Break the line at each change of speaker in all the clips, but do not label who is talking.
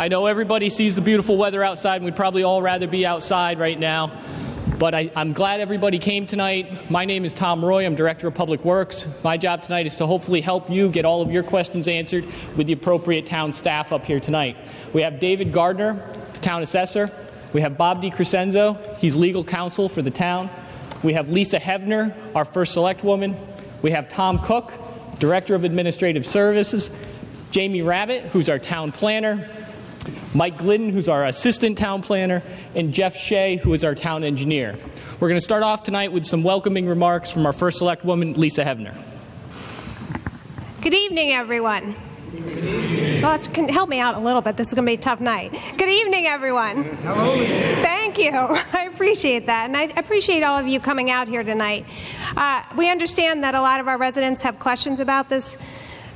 I know everybody sees the beautiful weather outside, and we'd probably all rather be outside right now. But I'm glad everybody came tonight. My name is Tom Roy. I'm Director of Public Works. My job tonight is to hopefully help you get all of your questions answered with the appropriate town staff up here tonight. We have David Gardner, the town assessor. We have Bob DiCrescenzo. He's legal counsel for the town. We have Lisa Hevner, our first select woman. We have Tom Cook, Director of Administrative Services. Jamie Rabbit, who's our town planner. Mike Glidden, who's our assistant town planner, and Jeff Shea, who is our town engineer. We're going to start off tonight with some welcoming remarks from our first select woman, Lisa Hevner.
Good evening, everyone.
Good evening.
Well, help me out a little bit. This is going to be a tough night. Good evening, everyone.
Hello.
Thank you. I appreciate that, and I appreciate all of you coming out here tonight. We understand that a lot of our residents have questions about this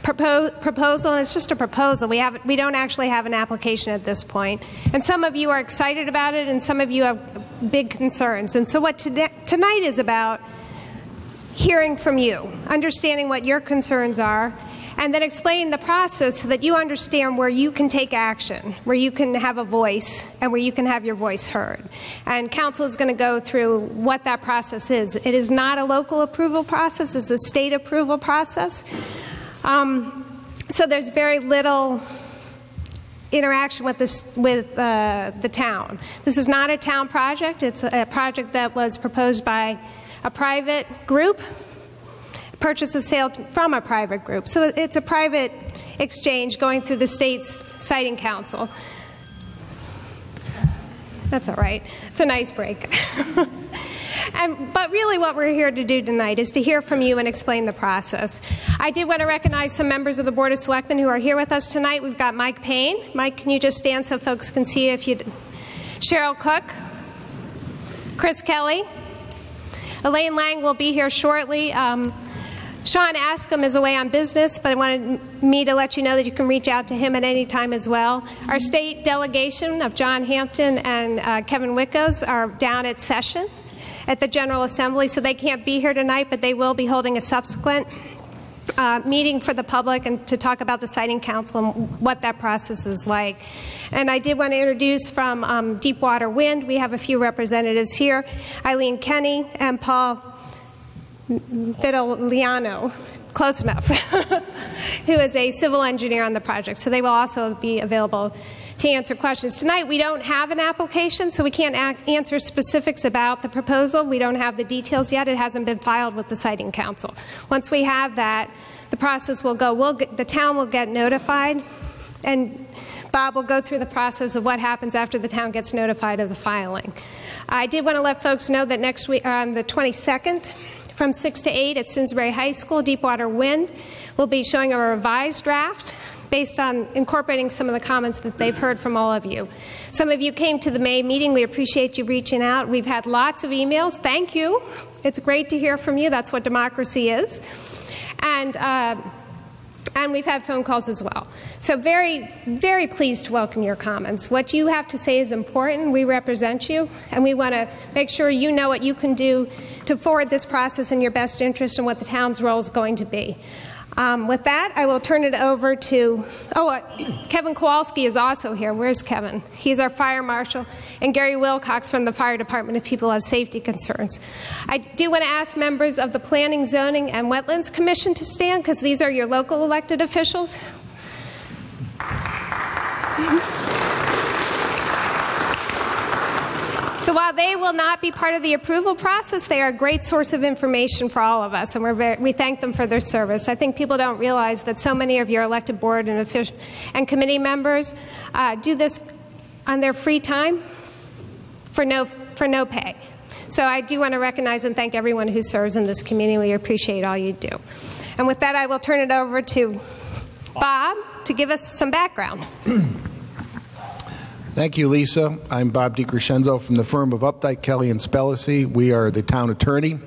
proposal, and it's just a proposal. We don't actually have an application at this point. And some of you are excited about it, and some of you have big concerns. And so what tonight is about, hearing from you, understanding what your concerns are, and then explaining the process so that you understand where you can take action, where you can have a voice, and where you can have your voice heard. And council is going to go through what that process is. It is not a local approval process. It's a state approval process. So there's very little interaction with the town. This is not a town project. It's a project that was proposed by a private group, purchase of sale from a private group. So it's a private exchange going through the state's siting council. That's all right. It's a nice break. But really what we're here to do tonight is to hear from you and explain the process. I did want to recognize some members of the Board of Selectmen who are here with us tonight. We've got Mike Payne. Mike, can you just stand so folks can see if you... Cheryl Cook. Chris Kelly. Elaine Lang will be here shortly. Sean Askham is away on business, but I wanted me to let you know that you can reach out to him at any time as well. Our state delegation of John Hampton and Kevin Wickos are down at session at the General Assembly, so they can't be here tonight, but they will be holding a subsequent meeting for the public and to talk about the Siting Council and what that process is like. And I did want to introduce from Deepwater Wind, we have a few representatives here, Eileen Kenny and Paul Vitaliano, close enough, who is a civil engineer on the project. So they will also be available to answer questions. Tonight we don't have an application, so we can't answer specifics about the proposal. We don't have the details yet. It hasn't been filed with the Siting Council. Once we have that, the process will go. The town will get notified, and Bob will go through the process of what happens after the town gets notified of the filing. I did want to let folks know that next week, on the 22nd, from 6 to 8 at Simsbury High School, Deepwater Wind will be showing a revised draft based on incorporating some of the comments that they've heard from all of you. Some of you came to the May meeting. We appreciate you reaching out. We've had lots of emails. Thank you. It's great to hear from you. That's what democracy is. And we've had phone calls as well. So very, very pleased to welcome your comments. What you have to say is important. We represent you, and we want to make sure you know what you can do to forward this process in your best interest and what the town's role is going to be. With that, I will turn it over to, Kevin Kowalski is also here. Where's Kevin? He's our fire marshal, and Gary Wilcox from the fire department if people have safety concerns. I do want to ask members of the Planning, Zoning, and Wetlands Commission to stand, because these are your local elected officials. So while they will not be part of the approval process, they are a great source of information for all of us, and we thank them for their service. I think people don't realize that so many of your elected board and committee members do this on their free time for no pay. So I do want to recognize and thank everyone who serves in this community. We appreciate all you do. And with that, I will turn it over to Bob to give us some background.
Thank you, Lisa. I'm Bob DiCrescenzo from the firm of Updike, Kelly & Spellacy. We are the town attorney.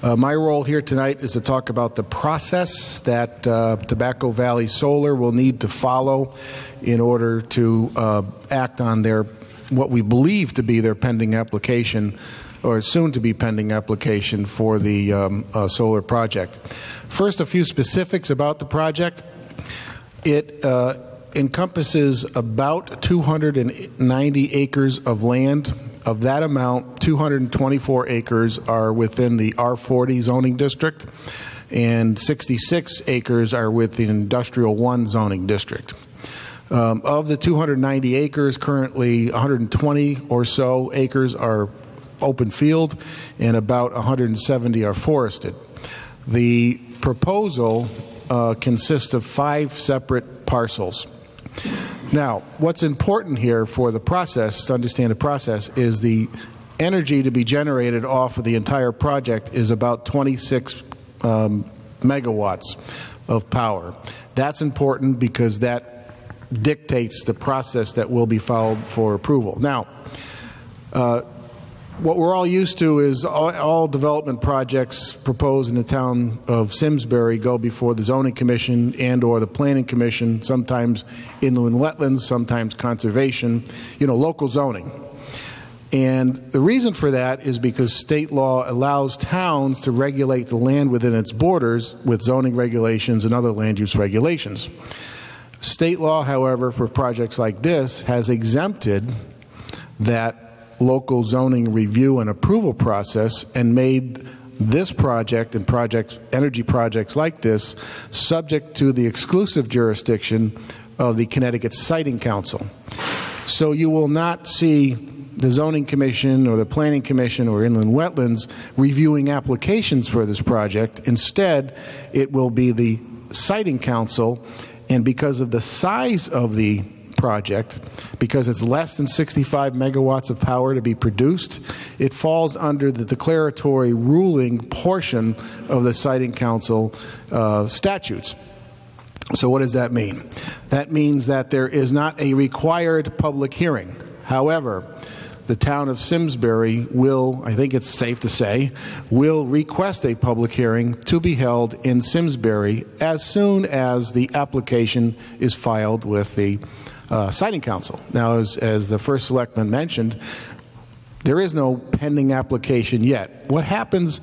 My role here tonight is to talk about the process that Tobacco Valley Solar will need to follow in order to act on what we believe to be their pending application, or soon to be pending application for the solar project. First, a few specifics about the project. It encompasses about 290 acres of land. Of that amount, 224 acres are within the R40 zoning district, and 66 acres are within the Industrial 1 zoning district. Of the 290 acres, currently 120 or so acres are open field, and about 170 are forested. The proposal consists of 5 separate parcels. Now, what's important here for the process, to understand the process, is the energy to be generated off of the entire project is about 26 megawatts of power. That's important because that dictates the process that will be followed for approval. Now, what we're all used to is all development projects proposed in the town of Simsbury go before the Zoning Commission and or the Planning Commission, sometimes inland wetlands, sometimes conservation, local zoning. And the reason for that is because state law allows towns to regulate the land within its borders with zoning regulations and other land use regulations. State law, however, for projects like this has exempted that local zoning review and approval process and made this project and energy projects like this subject to the exclusive jurisdiction of the Connecticut Siting Council. So you will not see the Zoning Commission or the Planning Commission or Inland Wetlands reviewing applications for this project. Instead, it will be the Siting Council, and because of the size of the project, because it's less than 65 megawatts of power to be produced, it falls under the declaratory ruling portion of the Siting Council statutes. So what does that mean? That means that there is not a required public hearing. However, the town of Simsbury will, I think it's safe to say, will request a public hearing to be held in Simsbury as soon as the application is filed with the Siting Council. Now, as the first selectman mentioned, there is no pending application yet. What happens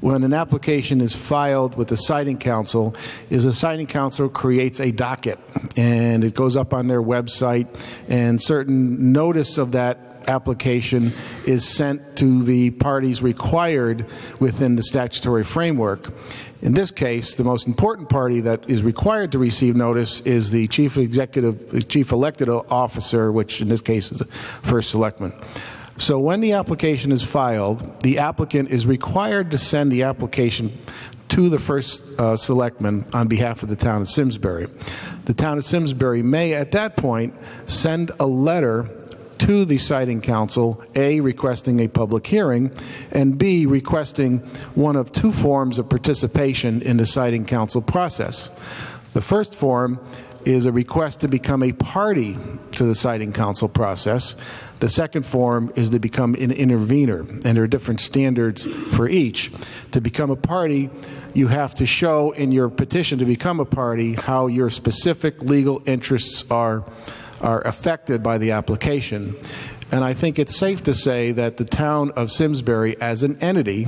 when an application is filed with the Siting Council is the Siting Council creates a docket, and it goes up on their website, and certain notice of that application is sent to the parties required within the statutory framework. In this case, the most important party that is required to receive notice is the chief elected officer, which in this case is the first selectman. So when the application is filed, the applicant is required to send the application to the first selectman on behalf of the town of Simsbury. The town of Simsbury may, at that point, send a letter to the Siting Council, A, requesting a public hearing, and B, requesting one of 2 forms of participation in the Siting Council process. The first form is a request to become a party to the Siting Council process. The second form is to become an intervener, and there are different standards for each. To become a party, you have to show in your petition to become a party how your specific legal interests are affected by the application. And I think it's safe to say that the town of Simsbury as an entity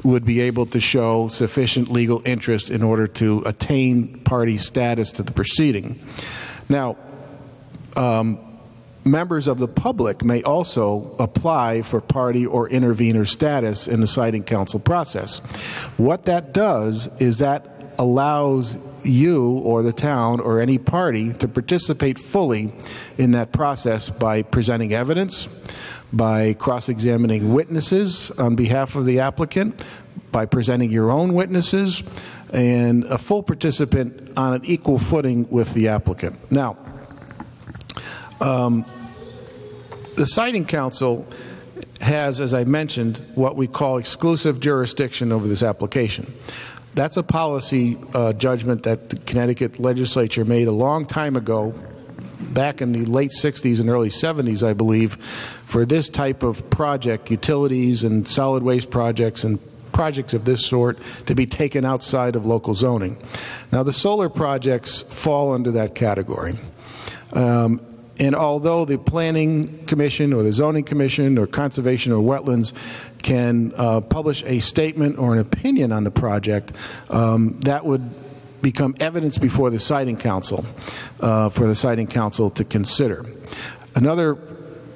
would be able to show sufficient legal interest in order to attain party status to the proceeding. Now, members of the public may also apply for party or intervener status in the Siting Council process. What that does is that allows you or the town or any party to participate fully in that process by presenting evidence, by cross-examining witnesses on behalf of the applicant, by presenting your own witnesses, and a full participant on an equal footing with the applicant. Now, the Siting Council has, as I mentioned, what we call exclusive jurisdiction over this application. That's a policy judgment that the Connecticut legislature made a long time ago, back in the late 60s and early 70s, I believe, for this type of project, utilities and solid waste projects and projects of this sort to be taken outside of local zoning. Now, the solar projects fall under that category. And although the Planning Commission or the Zoning Commission or Conservation or Wetlands can publish a statement or an opinion on the project, that would become evidence before the siting council for the siting council to consider. Another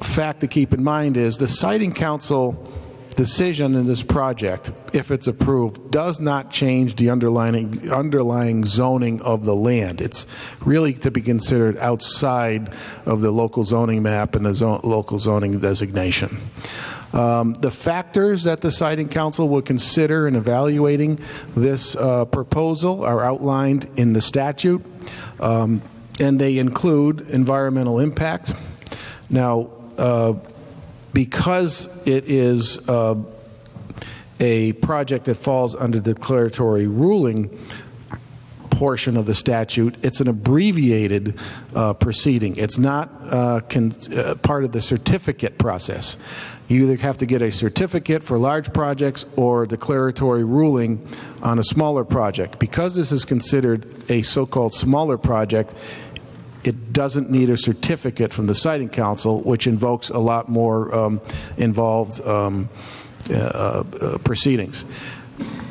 fact to keep in mind is the siting council decision in this project, if it's approved, does not change the underlying zoning of the land. It's really to be considered outside of the local zoning map and the local zoning designation. The factors that the siting council will consider in evaluating this proposal are outlined in the statute, and they include environmental impact. Now, because it is a project that falls under the declaratory ruling portion of the statute, it's an abbreviated proceeding. It's not part of the certificate process. You either have to get a certificate for large projects or a declaratory ruling on a smaller project. Because this is considered a so-called smaller project, it doesn't need a certificate from the siting council, which invokes a lot more involved proceedings.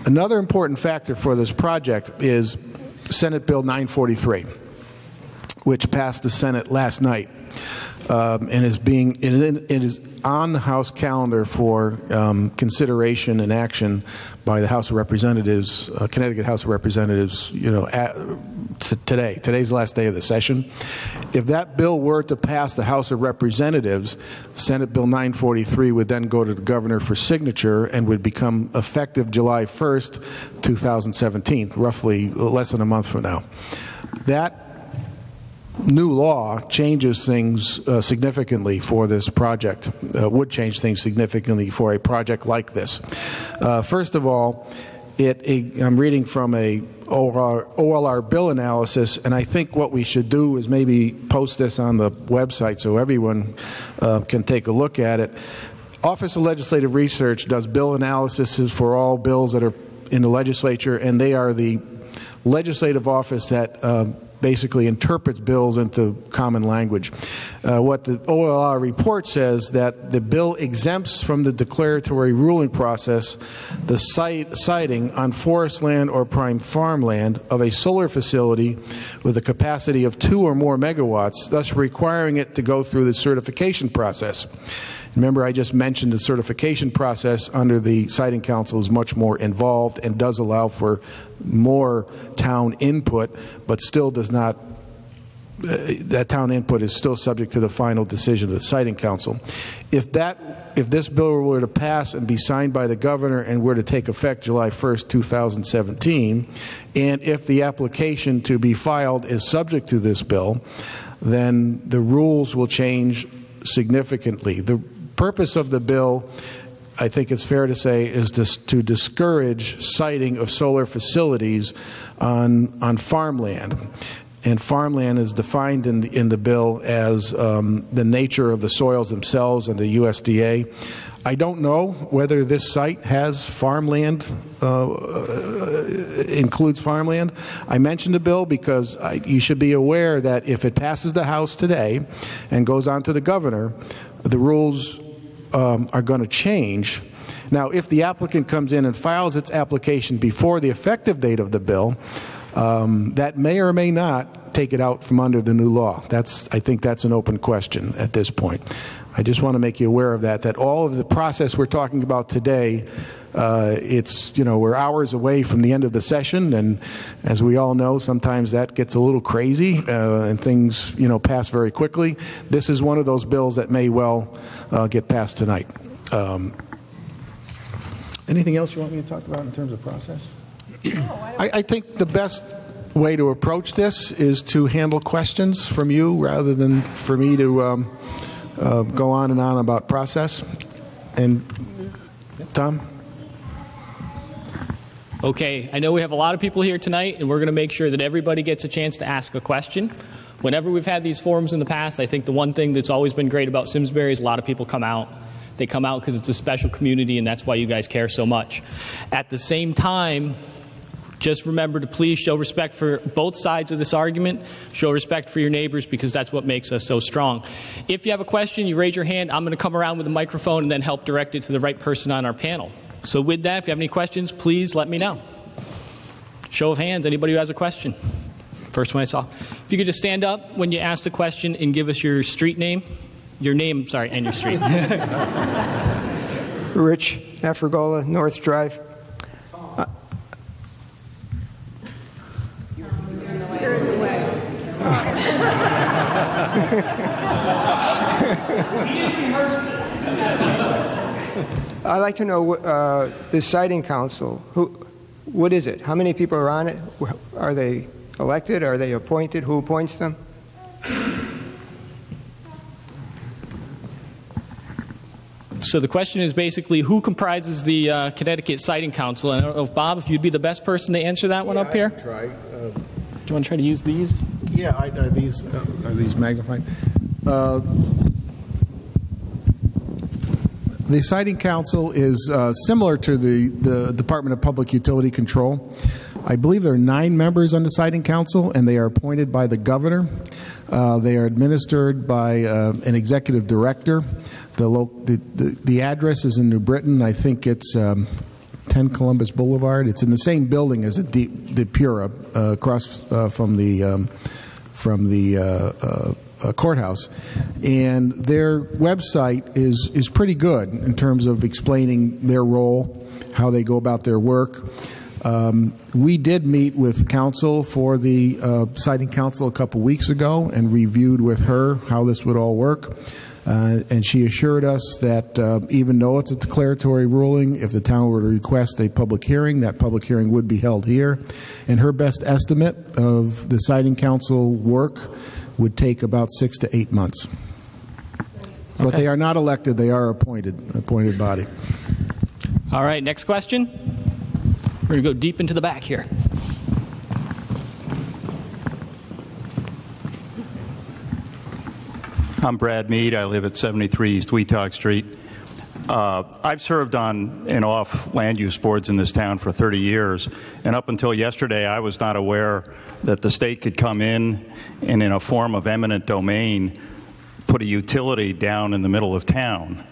Another important factor for this project is Senate Bill 943, which passed the Senate last night, and it is on the House calendar for consideration and action by the House of Representatives, Connecticut House of Representatives, today. Today's the last day of the session. If that bill were to pass the House of Representatives, Senate Bill 943 would then go to the governor for signature and would become effective July 1st, 2017, roughly less than a month from now. That new law changes things significantly for this project, would change things significantly for a project like this. First of all, I'm reading from a OLR bill analysis, and I think what we should do is maybe post this on the website so everyone can take a look at it. Office of Legislative Research does bill analysis for all bills that are in the legislature, and they are the legislative office that basically interprets bills into common language. What the OLR report says that the bill exempts from the declaratory ruling process the siting on forest land or prime farmland of a solar facility with a capacity of 2 or more megawatts, thus requiring it to go through the certification process. Remember, I just mentioned the certification process under the siting council is much more involved and does allow for more town input, but still does not, that town input is still subject to the final decision of the siting council. If this bill were to pass and be signed by the governor and were to take effect July 1st, 2017, and if the application to be filed is subject to this bill, then the rules will change significantly. The purpose of the bill, I think it's fair to say, is to discourage siting of solar facilities on farmland. And farmland is defined in the bill as the nature of the soils themselves and the USDA. I don't know whether this site has farmland, includes farmland. I mentioned the bill because you should be aware that if it passes the House today and goes on to the governor, the rules are going to change. Now, if the applicant comes in and files its application before the effective date of the bill, that may or may not take it out from under the new law. I think that's an open question at this point. I just want to make you aware of that all of the process we're talking about today, we're hours away from the end of the session, and as we all know, sometimes that gets a little crazy and things, pass very quickly. This is one of those bills that may well get passed tonight. Anything else you want me to talk about in terms of process? I think the best way to approach this is to handle questions from you rather than for me to go on and on about process. And Tom?
Okay, I know we have a lot of people here tonight, and we're going to make sure that everybody gets a chance to ask a question. Whenever we've had these forums in the past, I think the one thing that's always been great about Simsbury is a lot of people come out. They come out because it's a special community, and that's why you guys care so much. At the same time, just remember to please show respect for both sides of this argument. Show respect for your neighbors, because that's what makes us so strong. If you have a question, you raise your hand. I'm going to come around with a microphone and then help direct it to the right person on our panel. So with that, if you have any questions, please let me know. Show of hands, anybody who has a question? First one I saw. If you could just stand up when you ask the question and give us your street name. Your name, sorry, and your street.
Rich Afrigola, North Drive. I'd like to know the siting council. What is it? How many people are on it? Are they elected? Are they appointed? Who appoints them?
So the question is basically who comprises the Connecticut Siting Council? And I don't know if Bob, if you'd be the best person to answer that one up here.
I can try.
Do you want to try to use these?
Yeah, are these magnified? The Siting Council is similar to the Department of Public Utility Control. I believe there are 9 members on the Siting Council, and they are appointed by the governor. They are administered by an executive director. The address is in New Britain. I think it's 10 Columbus Boulevard. It's in the same building as the Deepwater, across from the courthouse. And their website is pretty good in terms of explaining their role, how they go about their work. We did meet with counsel for the Siting Council a couple weeks ago and reviewed with her how this would all work. And she assured us that even though it's a declaratory ruling, if the town were to request a public hearing, that public hearing would be held here. And her best estimate of the Siting Council work would take about 6 to 8 months. Okay. But they are not elected, they are appointed body.
All right, next question. We're going to go deep into the back here.
I'm Brad Mead. I live at 73 East Weetach Street. I've served on and off land use boards in this town for 30 years, and up until yesterday I was not aware that the state could come in and in a form of eminent domain put a utility down in the middle of town.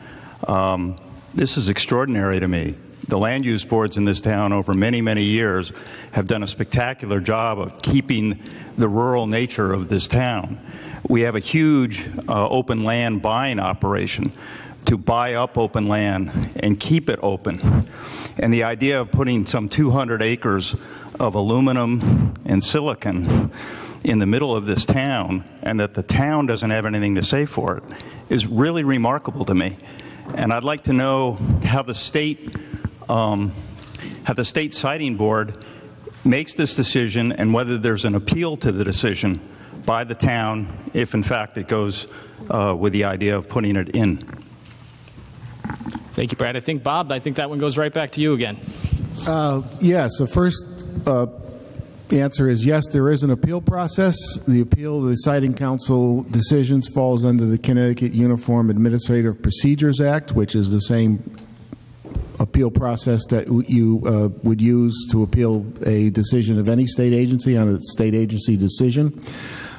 This is extraordinary to me. The land use boards in this town over many, many years have done a spectacular job of keeping the rural nature of this town. We have a huge open land buying operation to buy up open land and keep it open. And the idea of putting some 200 acres of aluminum and silicon in the middle of this town and that the town doesn't have anything to say for it is really remarkable to me. And I'd like to know how the state siting board makes this decision and whether there's an appeal to the decision by the town if in fact it goes with the idea of putting it in.
Thank you, Brad. I think, Bob, that one goes right back to you again.
Yes, the first answer is yes, there is an appeal process. The appeal of the Siting Council decisions falls under the Connecticut Uniform Administrative Procedures Act, which is the same appeal process that you would use to appeal a decision of any state agency on a state agency decision.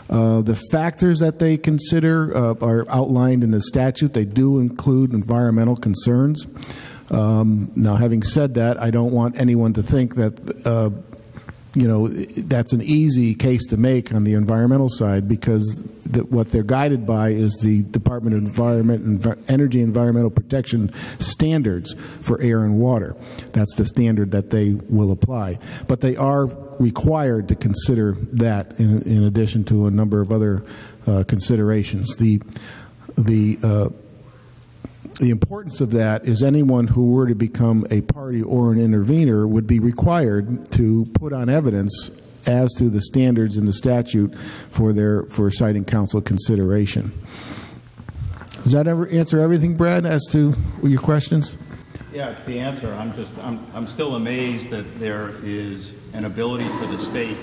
The factors that they consider are outlined in the statute. They do include environmental concerns. Now, having said that, I don't want anyone to think that that's an easy case to make on the environmental side, because what they're guided by is the Department of Environment and Energy and Environmental Protection standards for air and water. That's the standard that they will apply. But they are required to consider that in addition to a number of other considerations. The importance of that is anyone who were to become a party or an intervener would be required to put on evidence as to the standards in the statute for Siting Council consideration. Does that ever answer everything, Brad, as to your questions?
Yeah, it's the answer. I'm still amazed that there is an ability for the state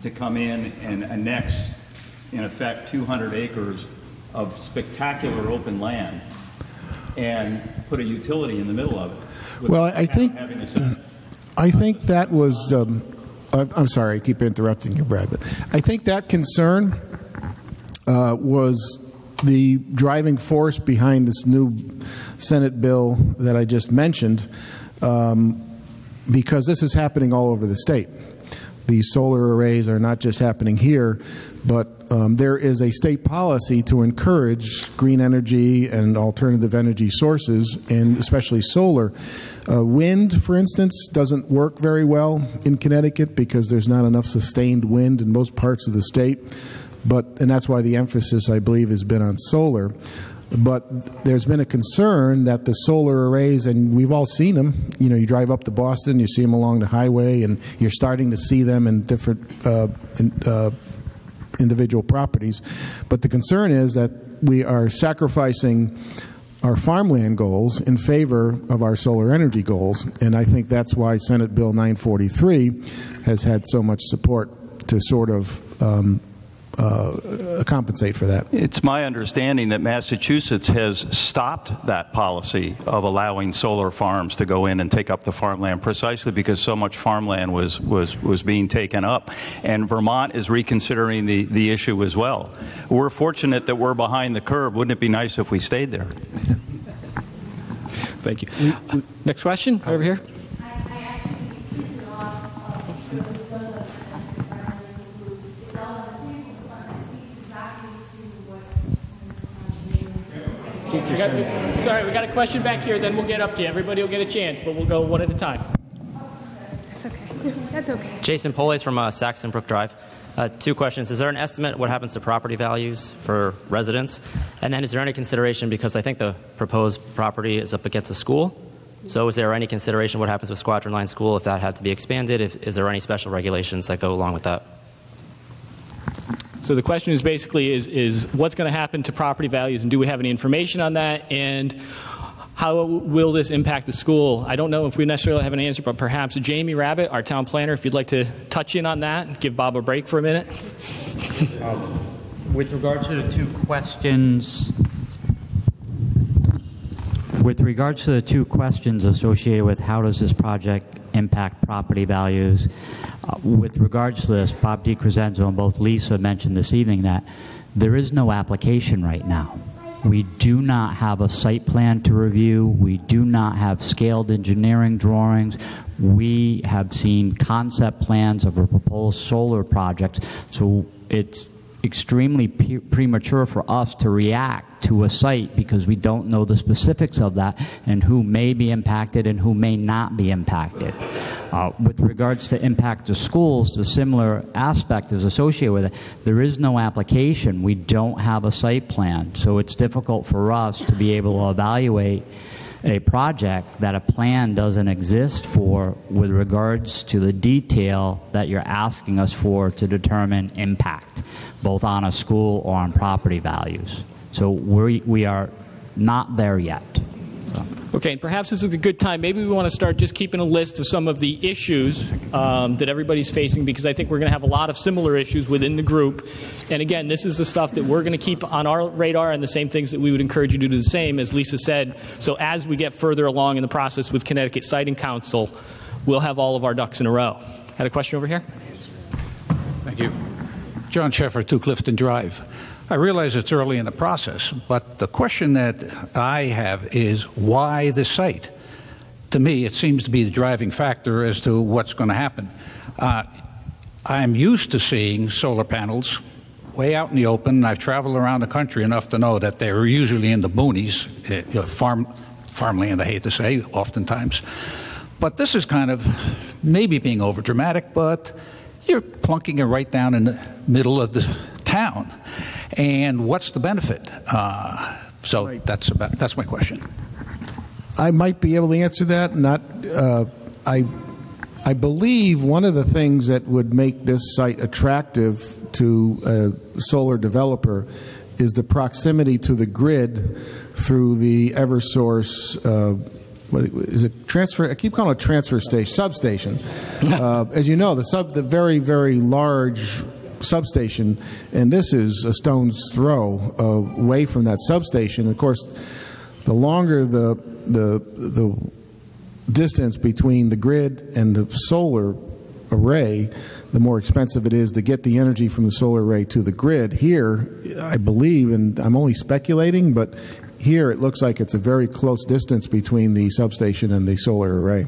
to come in and annex, in effect, 200 acres of spectacular open land and put a utility in the middle of it.
Well, I think that was, I'm sorry, I keep interrupting you, Brad, but I think that concern was the driving force behind this new Senate bill that I just mentioned, because this is happening all over the state. these solar arrays are not just happening here, but there is a state policy to encourage green energy and alternative energy sources, and especially solar. Wind, for instance, doesn't work very well in Connecticut because there's not enough sustained wind in most parts of the state, and that's why the emphasis, I believe, has been on solar. But there's been a concern that the solar arrays, and we've all seen them, you drive up to Boston, you see them along the highway, and you're starting to see them in different individual properties. But the concern is that we are sacrificing our farmland goals in favor of our solar energy goals, and I think that's why Senate Bill 943 has had so much support to sort of compensate for that.
It's my understanding that Massachusetts has stopped that policy of allowing solar farms to go in and take up the farmland precisely because so much farmland was being taken up. And Vermont is reconsidering the issue as well. We're fortunate that we're behind the curve. Wouldn't it be nice if we stayed there?
Thank you. Next question, over here. Sorry, we got a question back here, then we'll get up to you. Everybody will get a chance, but we'll go one at a time.
That's okay. That's okay.
Jason Poles from Saxon Brook Drive. Two questions. Is there an estimate what happens to property values for residents? And then is there any consideration, because I think the proposed property is up against a school, so is there any consideration what happens with Squadron Line School if that had to be expanded? Is there any special regulations that go along with that?
So the question is basically is what's going to happen to property values, and do we have any information on that, and how will this impact the school? I don't know if we necessarily have an answer, but perhaps Jamie Rabbit, our town planner, if you'd like to touch in on that, give Bob a break for a minute.
With regard to the two questions, associated with how does this project impact property values, with regards to this, Bob DiCrescenzo and both Lisa mentioned this evening that there is no application right now. We do not have a site plan to review. We do not have scaled engineering drawings. We have seen concept plans of a proposed solar project. So it's extremely premature for us to react to a site because we don't know the specifics of that and who may be impacted and who may not be impacted. With regards to impact to schools, the similar aspect is associated with it. There is no application. We don't have a site plan. So it's difficult for us to be able to evaluate a project that a plan doesn't exist for with regards to the detail that you're asking us for to determine impact, both on a school or on property values. So we are not there yet.
Okay, and perhaps this is a good time. Maybe we want to start just keeping a list of some of the issues that everybody's facing, because I think we're going to have a lot of similar issues within the group. And again, this is the stuff that we're going to keep on our radar, and the same things that we would encourage you to do the same, as Lisa said. So as we get further along in the process with Connecticut Siting Council, we'll have all of our ducks in a row. Had a question over here?
Thank you. John Sheffer, 2 Clifton Drive. I realize it's early in the process, but the question that I have is why this site? To me, it seems to be the driving factor as to what's going to happen. I'm used to seeing solar panels way out in the open, and I've traveled around the country enough to know that they're usually in the boonies, farmland, I hate to say, oftentimes. But this is kind of maybe being overdramatic, but you're plunking it right down in the middle of the town. And what's the benefit? So right. That's my question.
I might be able to answer that. I believe one of the things that would make this site attractive to a solar developer is the proximity to the grid through the Eversource. What is it? Transfer? I keep calling it transfer station, substation. As you know, the very, very large substation, and this is a stone's throw away from that substation. Of course, the longer the distance between the grid and the solar array, the more expensive it is to get the energy from the solar array to the grid. Here, I believe, and I'm only speculating, but here it looks like it's a very close distance between the substation and the solar array.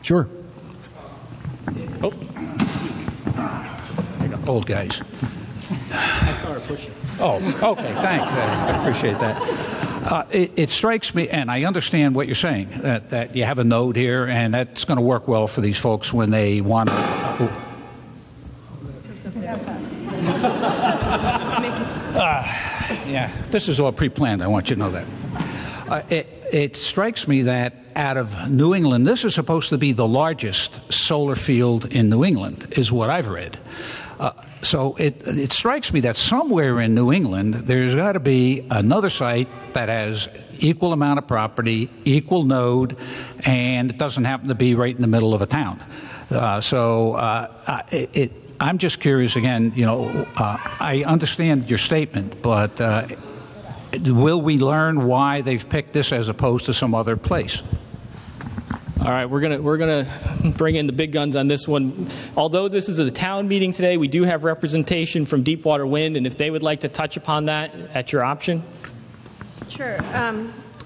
Sure.
Oh.
Old guys.
I started pushing.
Oh, okay, thanks. I appreciate that. It strikes me, and I understand what you're saying, that you have a node here, and that's going to work well for these folks when they want to.
That's us.
Yeah, this is all pre-planned. I want you to know that. It strikes me that out of New England, this is supposed to be the largest solar field in New England, is what I've read. So it strikes me that somewhere in New England, there's got to be another site that has equal amount of property, equal node, and it doesn't happen to be right in the middle of a town. I'm just curious again, I understand your statement, but will we learn why they've picked this as opposed to some other place?
All right, we're gonna bring in the big guns on this one. Although this is a town meeting today, we do have representation from Deepwater Wind, and if they would like to touch upon that at your option.
Sure.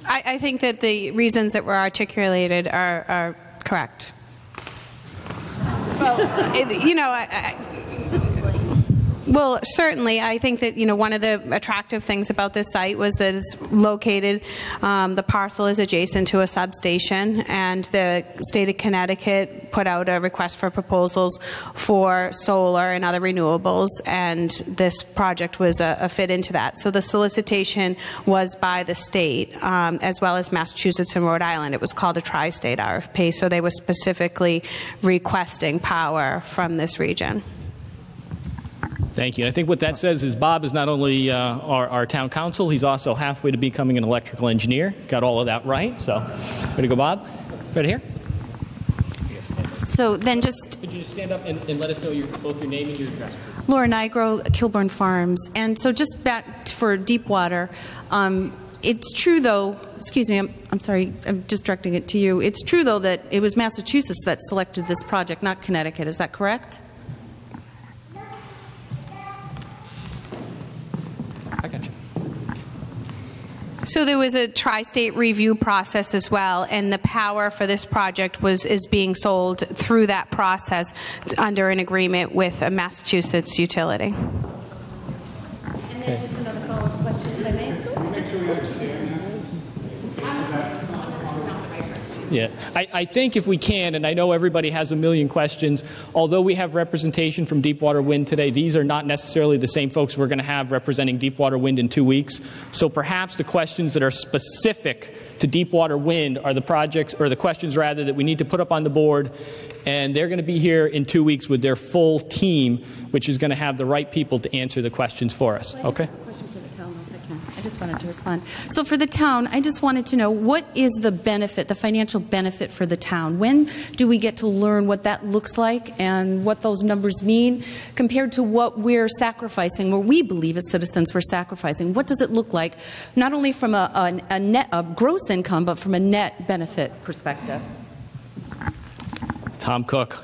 I think that the reasons that were articulated are correct. Well, certainly, I think that one of the attractive things about this site was that it's located. The parcel is adjacent to a substation, and the state of Connecticut put out a request for proposals for solar and other renewables, and this project was a fit into that. So the solicitation was by the state, as well as Massachusetts and Rhode Island. It was called a tri-state RFP, so they were specifically requesting power from this region.
Thank you. I think what that says is Bob is not only our town council, he's also halfway to becoming an electrical engineer. Got all of that right. So, way to go, Bob. Right here.
So then just...
Could you just stand up and let us know both your name and your address?
Laura Nigro, Kilburn Farms. And so just back for Deepwater, it's true, though, excuse me, I'm sorry, I'm just directing it to you. It's true, though, that it was Massachusetts that selected this project, not Connecticut. Is that correct?
I got you.
So there was a tri-state review process as well, and the power for this project is being sold through that process under an agreement with a Massachusetts utility.
And then just another follow-up question, if I may.
Yeah, I think if we can, and I know everybody has a million questions, although we have representation from Deepwater Wind today, these are not necessarily the same folks we're going to have representing Deepwater Wind in 2 weeks. So perhaps the questions that are specific to Deepwater Wind are the projects, or the questions rather, that we need to put up on the board, and they're going to be here in 2 weeks with their full team, which is going to have the right people to answer the questions for us. Okay?
I just wanted to respond. So for the town, I just wanted to know, what is the benefit, the financial benefit for the town? When do we get to learn what that looks like and what those numbers mean compared to what we're sacrificing, or we believe as citizens we're sacrificing? What does it look like, not only from a gross income, but from a net benefit perspective?
Tom Cook,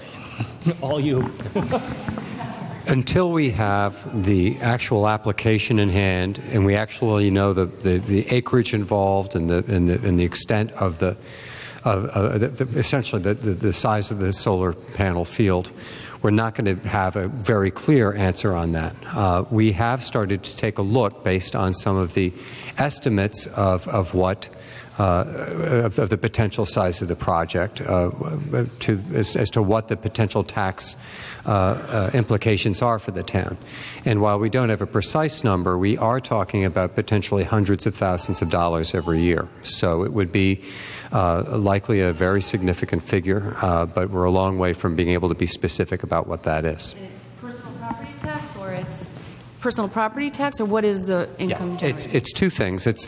all you.
Until we have the actual application in hand, and we actually know the acreage involved and the extent of essentially the size of the solar panel field, we're not going to have a very clear answer on that. We have started to take a look based on some of the estimates of what of the potential size of the project as to what the potential tax implications are for the town. And while we don't have a precise number, we are talking about potentially hundreds of thousands of dollars every year. So it would be likely a very significant figure, but we're a long way from being able to be specific about what that is.
Personal property tax, or it's personal property tax, or what is the income generated?
It's two things. It's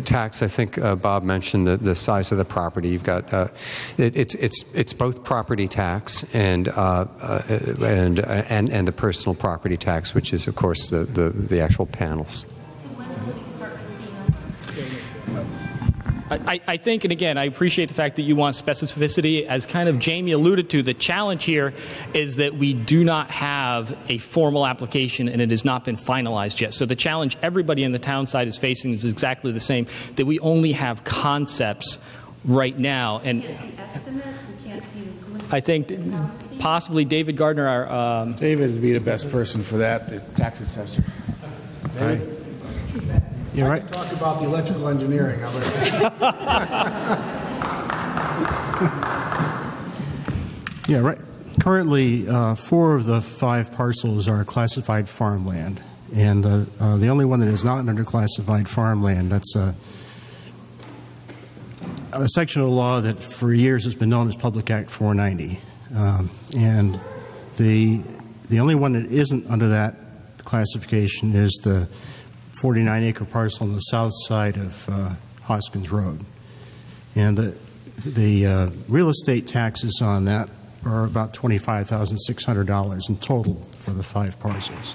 tax. I think Bob mentioned the size of the property. You've got it's both property tax and the personal property tax, which is of course the actual panels.
I think, and again, I appreciate the fact that you want specificity. As kind of Jamie alluded to, the challenge here is that we do not have a formal application and it has not been finalized yet. So the challenge everybody in the town side is facing is exactly the same, that we only have concepts right now. And
Estimates, you can't
I think possibly David Gardner, our...
David would be the best person for that, the tax assessor. David?
You're right.
Talk about the electrical engineering.
Yeah, right. Currently, 4 of the 5 parcels are classified farmland, and the only one that is not under classified farmland, that's a section of the law that for years has been known as Public Act 490. And the only one that isn't under that classification is the 49-acre parcel on the south side of Hoskins Road. And the real estate taxes on that are about $25,600 in total for the 5 parcels.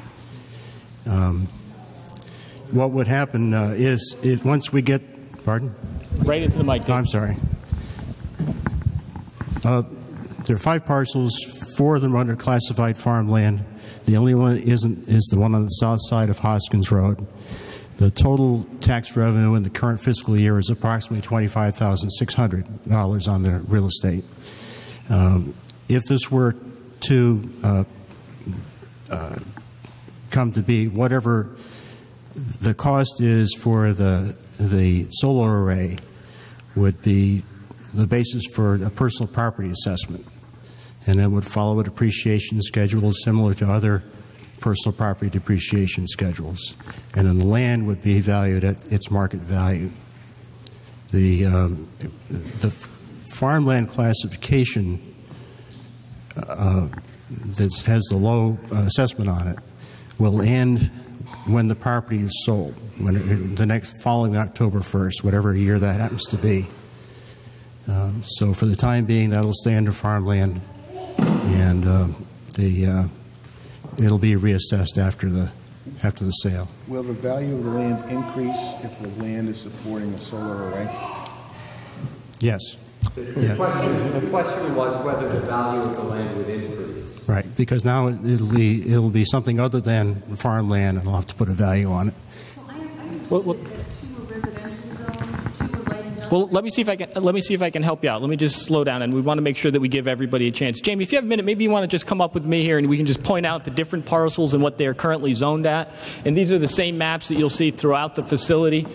What would happen is if once we get, pardon?
Right into the mic, Dave.
I'm sorry. There are 5 parcels, 4 of them are under classified farmland. The only one that isn't is the one on the south side of Hoskins Road. The total tax revenue in the current fiscal year is approximately $25,600 on the real estate. If this were to come to be, whatever the cost is for the solar array would be the basis for a personal property assessment, and it would follow a depreciation schedule similar to other personal property depreciation schedules, and then the land would be valued at its market value. The farmland classification that has the low assessment on it will end when the property is sold, when the next following October 1st, whatever year that happens to be. So for the time being, that'll stay under farmland, and it'll be reassessed after the sale.
Will the value of the land increase if the land is supporting a solar array?
Yes.
The question was whether the value of the land would increase.
Right, because now it'll be something other than farmland, and I'll have to put a value on it.
Well, let me see if I can help you out. Let me just slow down, and we want to make sure that we give everybody a chance. Jamie, if you have a minute, maybe you want to just come up with me here, and we can just point out the different parcels and what they are currently zoned at. And these are the same maps that you'll see throughout the facility.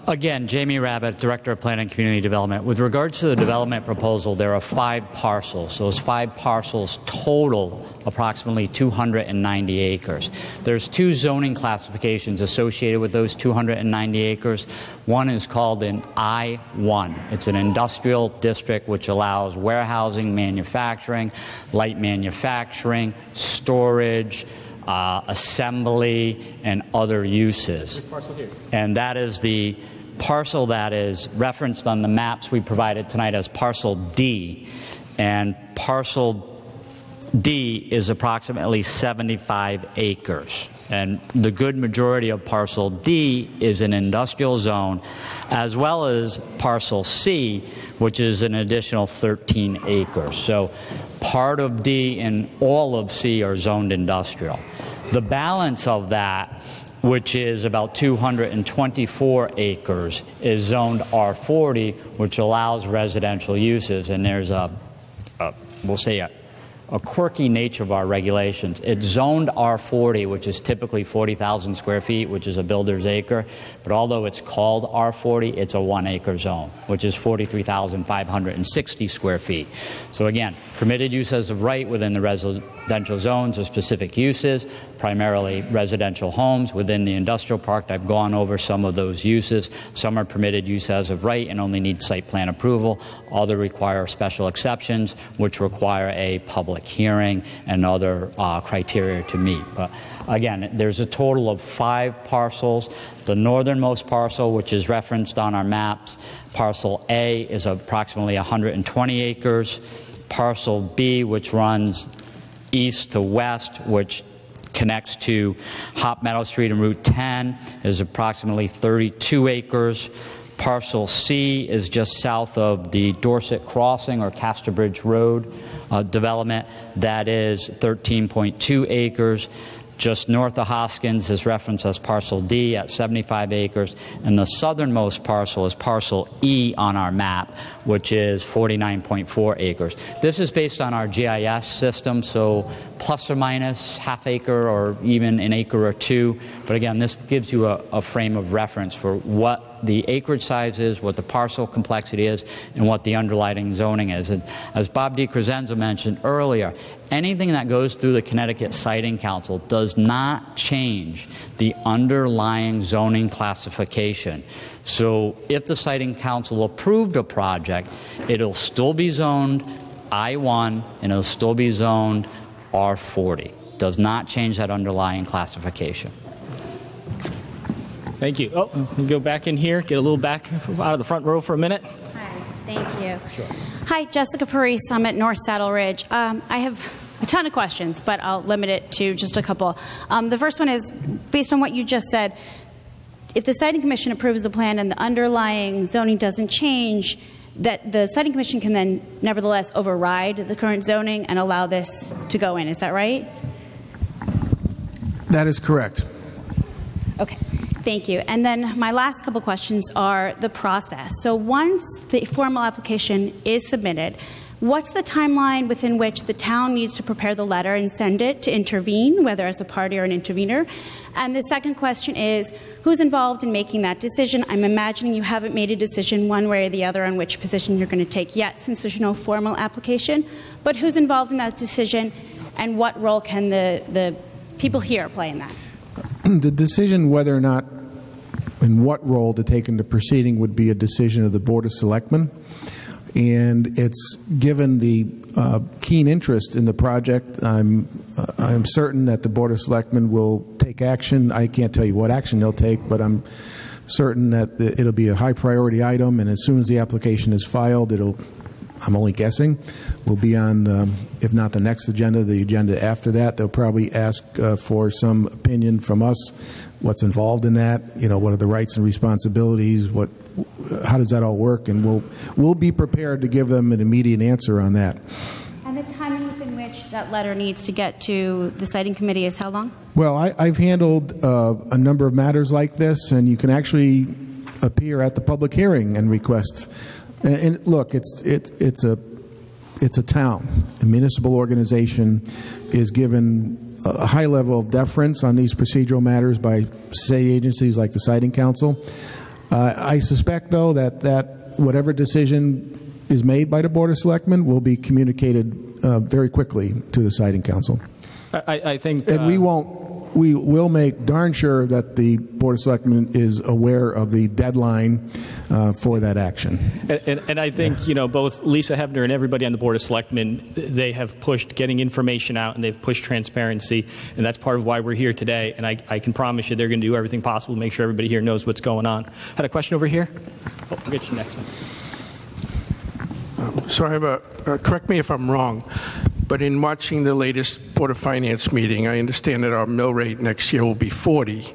Again, Jamie Rabbit, Director of Planning and Community Development. With regards to the development proposal, there are 5 parcels. Those 5 parcels total approximately 290 acres. There's 2 zoning classifications associated with those 290 acres. One is called an I-1. It's an industrial district which allows warehousing, manufacturing, light manufacturing, storage, assembly, and other uses. And that is the parcel that is referenced on the maps we provided tonight as Parcel D. And Parcel D is approximately 75 acres. And the good majority of Parcel D is an industrial zone, as well as Parcel C, which is an additional 13 acres. So part of D and all of C are zoned industrial. The balance of that, which is about 224 acres, is zoned R40, which allows residential uses. And there's we'll say a quirky nature of our regulations. It's zoned R40, which is typically 40,000 square feet, which is a builder's acre. But although it's called R40, it's a 1-acre zone, which is 43,560 square feet. So again, permitted uses of right within the residential zones are specific uses, primarily residential homes. Within the industrial park, I've gone over some of those uses. Some are permitted use as of right and only need site plan approval. Other require special exceptions, which require a public hearing and other criteria to meet. But again, there's a total of 5 parcels. The northernmost parcel, which is referenced on our maps, Parcel A, is approximately 120 acres. Parcel B, which runs east to west, which connects to Hop Meadow Street and Route 10, is approximately 32 acres. Parcel C is just south of the Dorset Crossing or Casterbridge Road development. That is 13.2 acres. Just north of Hoskins is referenced as parcel D at 75 acres, and the southernmost parcel is parcel E on our map, which is 49.4 acres. This is based on our GIS system, so plus or minus half acre or even an acre or two. But again, this gives you a frame of reference for what the acreage size is, what the parcel complexity is, and what the underlying zoning is. And as Bob DiCrescenzo mentioned earlier, anything that goes through the Connecticut Siting Council does not change the underlying zoning classification. So if the Siting Council approved a project, it'll still be zoned I-1 and it'll still be zoned R40. Does not change that underlying classification.
Thank you. Oh, we'll go back in here, get a little back out of the front row for a minute.
Hi, thank you. Sure. Hi, Jessica Paris, I'm at North Saddle Ridge. I have a ton of questions, but I'll limit it to just a couple. The first one is, based on what you just said, if the Siting Commission approves the plan and the underlying zoning doesn't change, that the Siting Commission can then nevertheless override the current zoning and allow this to go in. Is that right?
That is correct.
Okay. Thank you. And then my last couple questions are the process. So once the formal application is submitted, what's the timeline within which the town needs to prepare the letter and send it to intervene, whether as a party or an intervener? And the second question is, who's involved in making that decision? I'm imagining you haven't made a decision one way or the other on which position you're going to take yet, since there's no formal application. But who's involved in that decision, and what role can the people here play in that?
The decision whether or not and what role to take in the proceeding would be a decision of the Board of Selectmen. And it's given the keen interest in the project, I'm certain that the Board of Selectmen will take action. I can't tell you what action they'll take, but I'm certain that it'll be a high priority item, and as soon as the application is filed, I'm only guessing, will be on, if not the next agenda, the agenda after that. They'll probably ask for some opinion from us, what's involved in that, what are the rights and responsibilities, how does that all work, and we'll be prepared to give them an immediate answer on that.
And the timing within which that letter needs to get to the Siting Committee is how long? Well,
I've handled a number of matters like this, and you can actually appear at the public hearing and request. And look, it's a town. A municipal organization is given a high level of deference on these procedural matters by state agencies like the Siting Council. I suspect, though, that whatever decision is made by the Board of Selectmen will be communicated very quickly to the Siting Council.
I think,
and we will make darn sure that the Board of Selectmen is aware of the deadline for that action.
And I think, both Lisa Hebner and everybody on the Board of Selectmen, they have pushed getting information out, and they've pushed transparency, and that's part of why we're here today. And I can promise you they're going to do everything possible to make sure everybody here knows what's going on. Had a question over here? Oh, I'll get you next.
So I have correct me if I'm wrong, but in watching the latest Board of Finance meeting, I understand that our mill rate next year will be 40,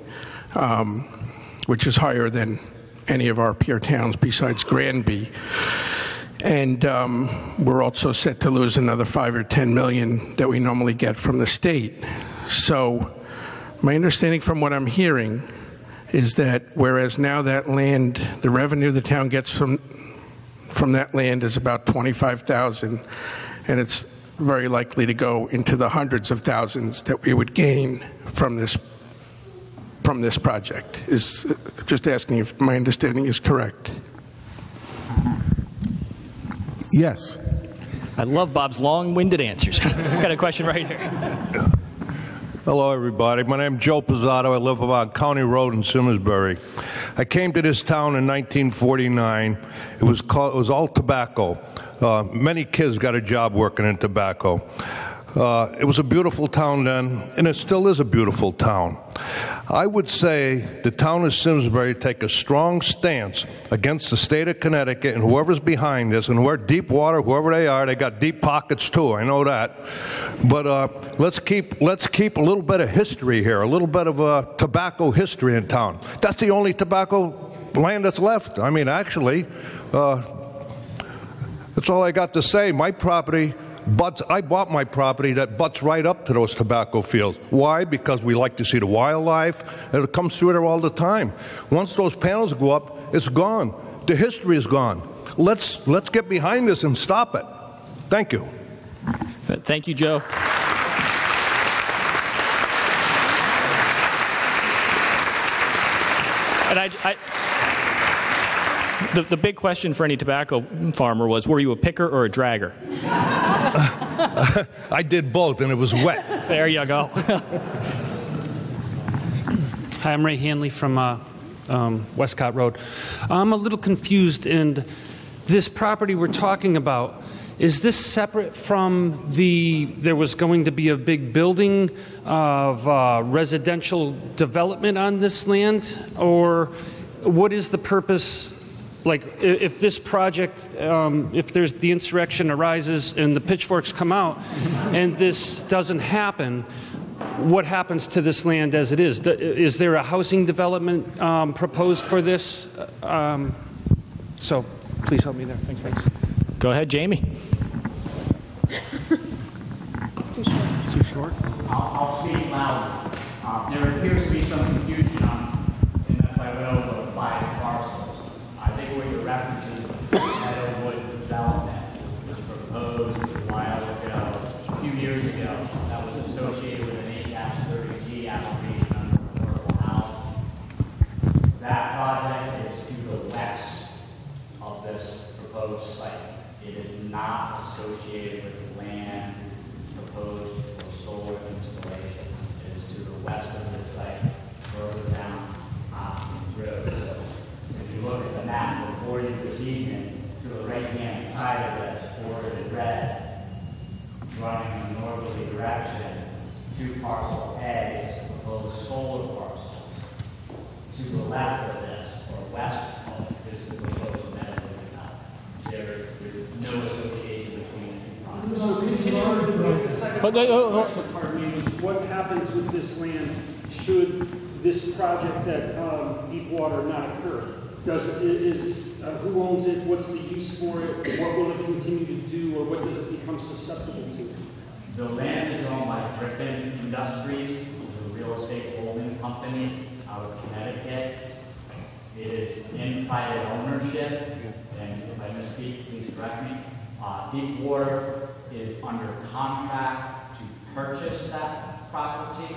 which is higher than any of our peer towns besides Granby. And we're also set to lose another $5 or $10 million that we normally get from the state. So my understanding from what I'm hearing is that whereas now that land, the revenue the town gets from that land is about $25,000, and it's very likely to go into the hundreds of thousands that we would gain from this project. Is just asking if my understanding is correct.
Yes.
I love Bob's long-winded answers. Got a question right here.
Hello, everybody. My name is Joe Pizzato. I live on County Road in Simsbury. I came to this town in 1949. It was all tobacco. Many kids got a job working in tobacco. It was a beautiful town then, and it still is a beautiful town. I would say the town of Simsbury take a strong stance against the state of Connecticut and whoever's behind this, and Deepwater, whoever they are, they got deep pockets too, I know that. But let's keep a little bit of history here, a little bit of tobacco history in town. That's the only tobacco land that's left. I mean, actually, that's all I got to say. My property I bought my property that butts right up to those tobacco fields. Why? Because we like to see the wildlife, and it comes through there all the time. Once those panels go up, it's gone. The history is gone. Let's get behind this and stop it. Thank you.
Thank you, Joe. And the big question for any tobacco farmer was, were you a picker or a dragger?
I did both, and it was wet.
There you go.
Hi, I'm Ray Hanley from Westcott Road. I'm a little confused, and this property we're talking about, is this separate from there was going to be a big building of residential development on this land? Or what is the purpose? Like, if this project, if there's the insurrection arises and the pitchforks come out and this doesn't happen, what happens to this land as it is? Is there a housing development proposed for this? So please help me there. Thanks.
Go ahead, Jamie.
It's too short. It's too short. I'll speak loudly. There appears to be some confusion in that I went over 5 parcels. I think what you're referencing is the Meadowwood development was proposed a while ago, a few years ago, that was associated with an 8-30G application under affordable housing. That project is to the west of this proposed site. It is not associated with the land proposed for solar installation. It is to the west of this site, further down Hopkins Road. So if you look at the map before you this evening, to the right-hand side of it, bordered in red, running in a northerly direction, to parcel A is the proposed solar parcel. To the left of this, or west of it, is the proposed Meadowwood development. There is no association between the two projects.
What happens with this land should this project at Deepwater not occur? Who owns it? What's the use for it? What will it continue to do, or what does it become susceptible to?
The land is owned by Griffin Industries, which is a real estate holding company out of Connecticut. It is in private ownership, and if I misspeak, please correct me. Deepwater is under contract to purchase that property.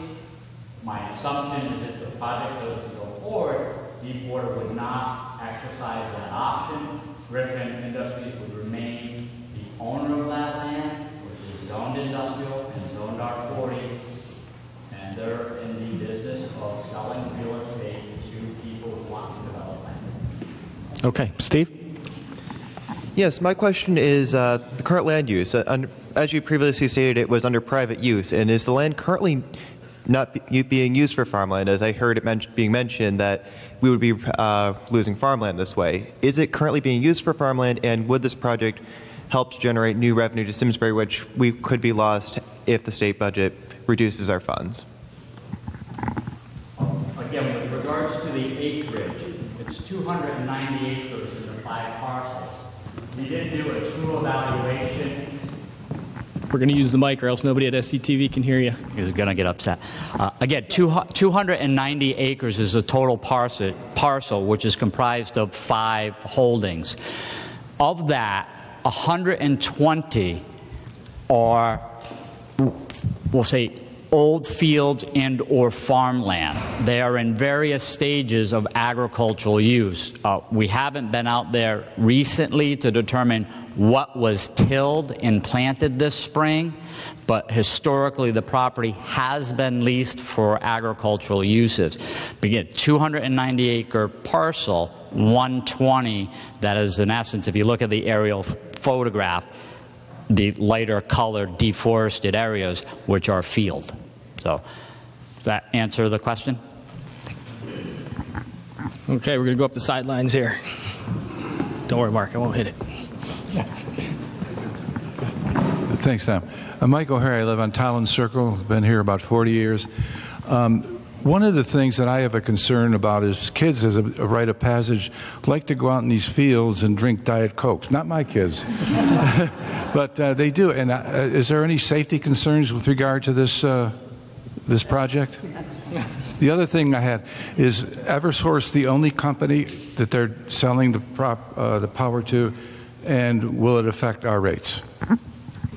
My assumption is if the project goes to go forward, Deepwater would not exercise that option. Griffin Industries would remain the owner of that land, which is zoned industrial and zoned R40, and they're in the business of selling real estate to people who want to develop land.
Okay, Steve?
Yes, my question is the current land use. As you previously stated, it was under private use, and is the land currently not being used for farmland? As I heard it being mentioned that we would be losing farmland this way. Is it currently being used for farmland, and would this project help to generate new revenue to Simsbury, which we could be lost if the state budget reduces our funds?
Again, with regards to the acreage, it's 290 acres in the 5 parcels. We didn't do a true evaluation.
We're going to use the mic or else nobody at SCTV can hear you.
You're going to get upset. Again, 290 acres is a total parcel, which is comprised of 5 holdings. Of that, 120 are, we'll say, old fields and or farmland. They are in various stages of agricultural use. We haven't been out there recently to determine what was tilled and planted this spring, but historically the property has been leased for agricultural uses. Again, 290 acre parcel, 120, that is in essence, if you look at the aerial photograph, the lighter colored deforested areas, which are field. So, does that answer the question?
Okay, we're going to go up the sidelines here. Don't worry, Mark, I won't hit it.
Thanks, Tom. I'm Mike O'Hare. I live on Tollins Circle. Been here about 40 years. One of the things that I have a concern about is kids, as a rite of passage, like to go out in these fields and drink Diet Cokes. Not my kids, but they do. And is there any safety concerns with regard to this this project? The other thing I had is Eversource the only company that they're selling the power to, and will it affect our rates?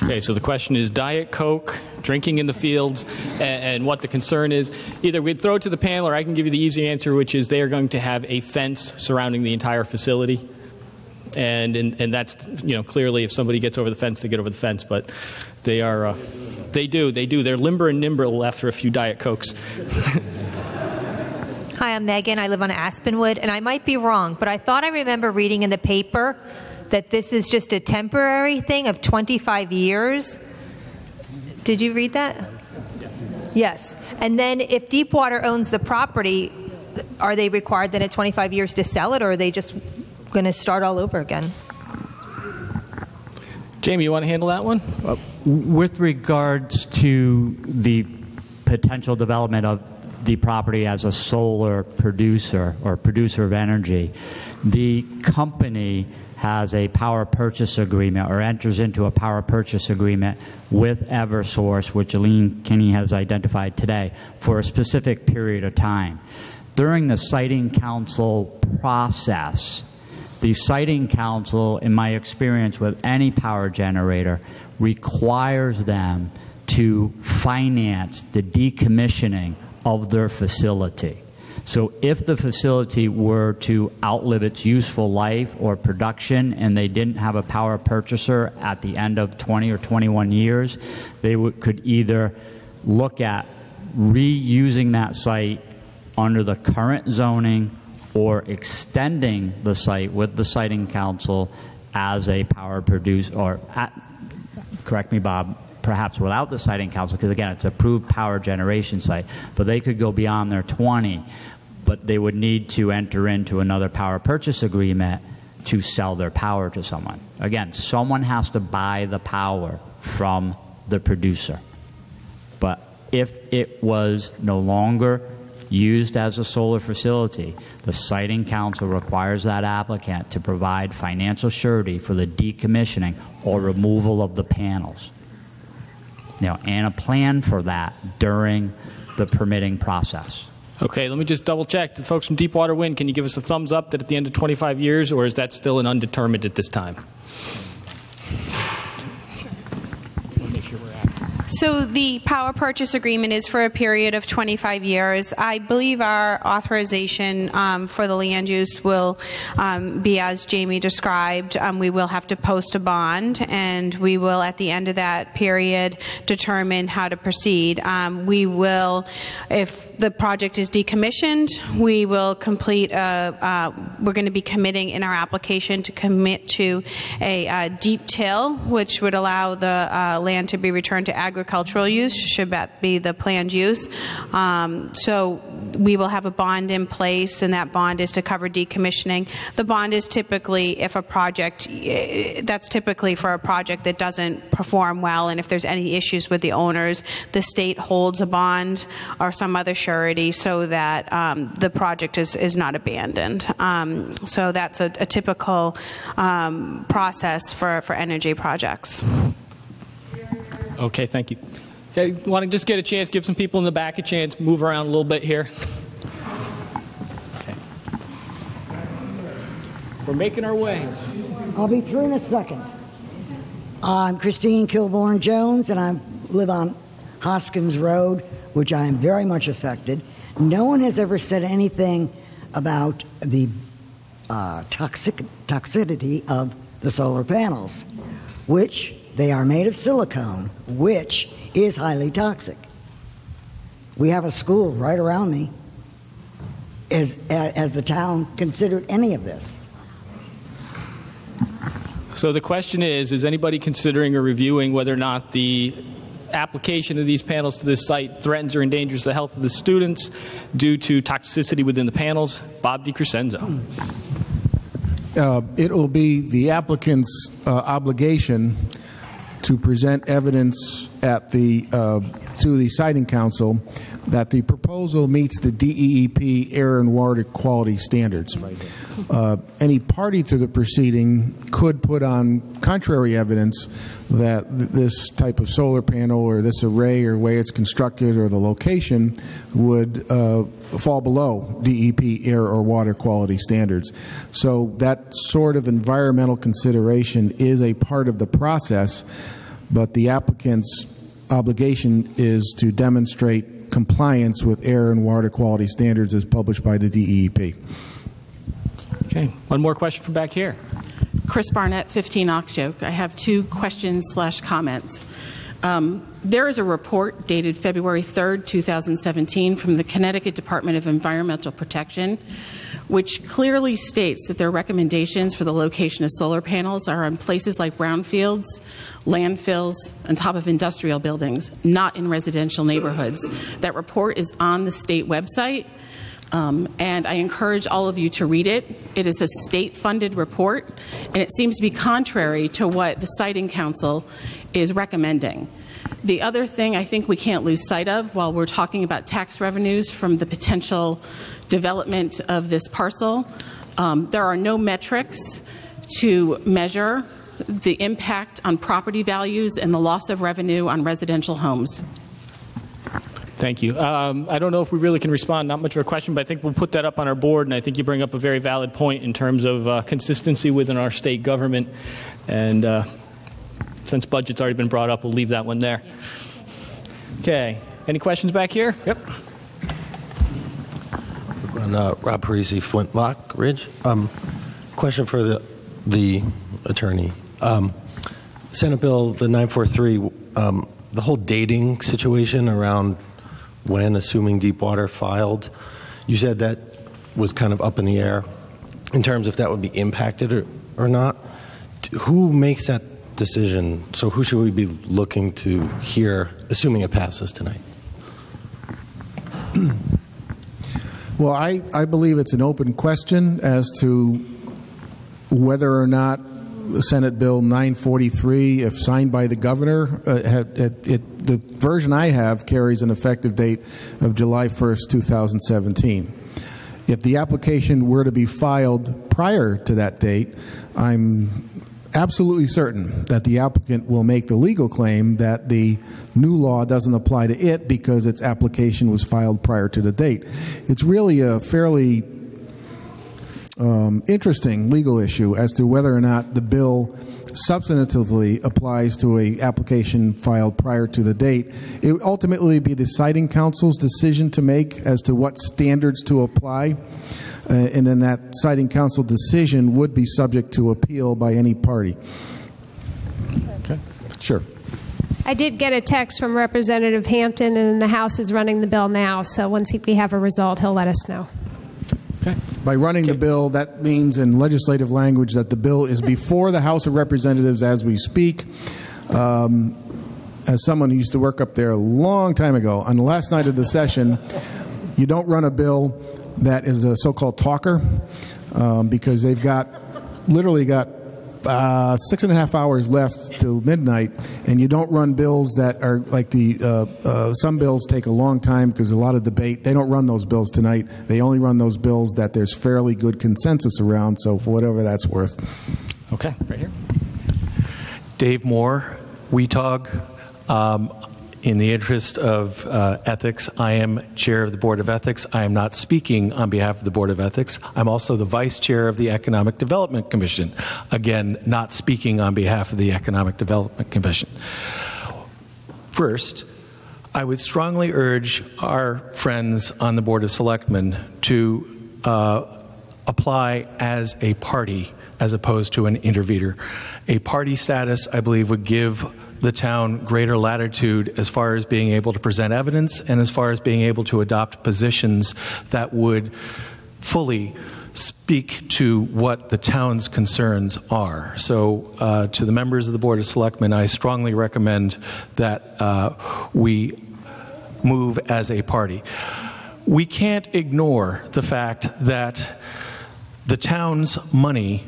Okay, so the question is Diet Coke, drinking in the fields, and what the concern is. Either we'd throw it to the panel, or I can give you the easy answer, which is they are going to have a fence surrounding the entire facility. And that's, clearly if somebody gets over the fence, they get over the fence. But they are, they do. They're limber and nimble after a few Diet Cokes.
Hi, I'm Megan. I live on Aspenwood, and I might be wrong, but I thought I remember reading in the paper that this is just a temporary thing of 25 years. Did you read that? Yes. And then if Deepwater owns the property, are they required then at 25 years to sell it, or are they just going to start all over again?
Jamie, you want to handle that one?
With regards to the potential development of the property as a solar producer or producer of energy, the company has a power purchase agreement or enters into a power purchase agreement with Eversource, which Aline Kinney has identified today, for a specific period of time. During the siting council process, the siting council, in my experience with any power generator, requires them to finance the decommissioning of their facility. So if the facility were to outlive its useful life or production and they didn't have a power purchaser at the end of 20 or 21 years, they could either look at reusing that site under the current zoning or extending the site with the siting council as a power producer, or correct me, Bob, perhaps without the siting council, because again, it's approved power generation site, but they could go beyond their 20, but they would need to enter into another power purchase agreement to sell their power to someone. Again, someone has to buy the power from the producer. But if it was no longer used as a solar facility, the siting council requires that applicant to provide financial surety for the decommissioning or removal of the panels. And a plan for that during the permitting process.
Okay, let me just double check. The folks from Deepwater Wind, can you give us a thumbs up that at the end of 25 years, or is that still an undetermined at this time?
So the power purchase agreement is for a period of 25 years. I believe our authorization for the land use will be as Jamie described. We will have to post a bond, and we will, at the end of that period, determine how to proceed. We will, if the project is decommissioned, we will complete we're going to be committing in our application to commit to a deep till, which would allow the land to be returned to agricultural use, should that be the planned use. So we will have a bond in place, and that bond is to cover decommissioning. The bond is typically, if a project, that's typically for a project that doesn't perform well, and if there's any issues with the owners, the state holds a bond or some other surety so that the project is not abandoned. So that's a typical process for energy projects.
Okay, thank you. Okay, want to just get a chance, give some people in the back a chance, move around a little bit here. Okay. We're making our way.
I'll be through in a second. I'm Christine Kilborn Jones, and I live on Hoskins Road, which I am very much affected. No one has ever said anything about the toxicity of the solar panels, which they are made of silicone, which is highly toxic. We have a school right around me. Has the town considered any of this?
So the question is anybody considering or reviewing whether or not the application of these panels to this site threatens or endangers the health of the students due to toxicity within the panels? Bob DiCrescenzo.
It will be the applicant's obligation to present evidence at the to the Siting Council that the proposal meets the DEEP air and water quality standards. Any party to the proceeding could put on contrary evidence that this type of solar panel or this array or way it's constructed or the location would fall below DEP air or water quality standards. So that sort of environmental consideration is a part of the process, but the applicant's obligation is to demonstrate compliance with air and water quality standards as published by the DEP.
Okay, one more question from back here.
Chris Barnett, 15 Oxyoke. I have two questions/comments. There is a report dated February 3rd, 2017 from the Connecticut Department of Environmental Protection, which clearly states that their recommendations for the location of solar panels are on places like brownfields, landfills, on top of industrial buildings, not in residential neighborhoods. That report is on the state website. And I encourage all of you to read it. It is a state-funded report, and it seems to be contrary to what the Siting Council is recommending. The other thing I think we can't lose sight of while we're talking about tax revenues from the potential development of this parcel, there are no metrics to measure the impact on property values and the loss of revenue on residential homes.
Thank you. I don't know if we really can respond, not much of a question, but I think we'll put that up on our board, and I think you bring up a very valid point in terms of consistency within our state government. And since budget's already been brought up, we'll leave that one there. Okay. Any questions back here? Yep.
Rob Parisi, Flintlock Ridge. Question for the attorney. Senate Bill, the 943, the whole dating situation around when, assuming Deepwater filed, you said that was kind of up in the air in terms of that would be impacted or not. Who makes that decision? So who should we be looking to hear, assuming it passes tonight?
Well, I believe it's an open question as to whether or not Senate Bill 943, if signed by the governor, the version I have carries an effective date of July 1st, 2017. If the application were to be filed prior to that date, I'm absolutely certain that the applicant will make the legal claim that the new law doesn't apply to it because its application was filed prior to the date. It's really a fairly interesting legal issue as to whether or not the bill substantively applies to an application filed prior to the date. It would ultimately be the Siting Council's decision to make as to what standards to apply, and then that Siting Council decision would be subject to appeal by any party. Okay. Sure.
I did get a text from Representative Hampton, and the House is running the bill now, so once we have a result, he'll let us know.
Okay. By running the bill, that means in legislative language that the bill is before the House of Representatives as we speak. As someone who used to work up there a long time ago, on the last night of the session, you don't run a bill that is a so-called talker because they've literally got 6.5 hours left till midnight, and you don't run bills that are like some bills take a long time because a lot of debate. They don't run those bills tonight. They only run those bills that there's fairly good consensus around, so for whatever that's worth.
Okay, right here.
Dave Moore, WETOG. In the interest of ethics, I am chair of the Board of Ethics. I am not speaking on behalf of the Board of Ethics. I'm also the vice chair of the Economic Development Commission. Again, not speaking on behalf of the Economic Development Commission. First, I would strongly urge our friends on the Board of Selectmen to apply as a party as opposed to an intervener. A party status, I believe, would give the town greater latitude as far as being able to present evidence and as far as being able to adopt positions that would fully speak to what the town's concerns are. So to the members of the Board of Selectmen, I strongly recommend that we move as a party. We can't ignore the fact that the town's money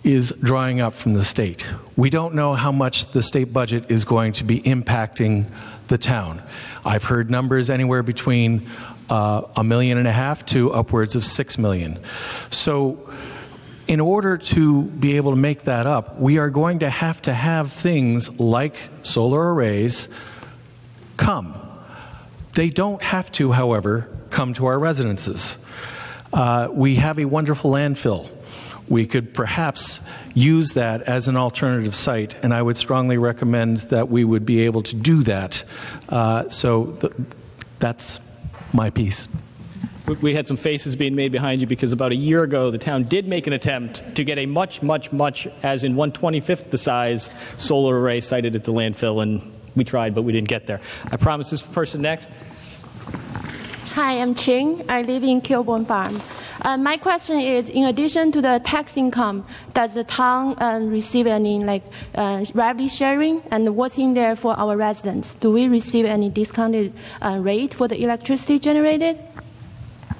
is drying up from the state. We don't know how much the state budget is going to be impacting the town. I've heard numbers anywhere between $1.5 million to upwards of $6 million. So in order to be able to make that up, we are going to have things like solar arrays come. They don't have to, however, come to our residences. We have a wonderful landfill. We could perhaps use that as an alternative site, and I would strongly recommend that we would be able to do that. That's my piece.
We had some faces being made behind you because about a year ago the town did make an attempt to get a much, as in 1/25th the size, solar array sited at the landfill, and we tried, but we didn't get there. I promise this person next.
Hi, I'm Ching. I live in Kilbourne Farm. My question is, in addition to the tax income, does the town receive any revenue sharing, and what's in there for our residents? Do we receive any discounted rate for the electricity generated?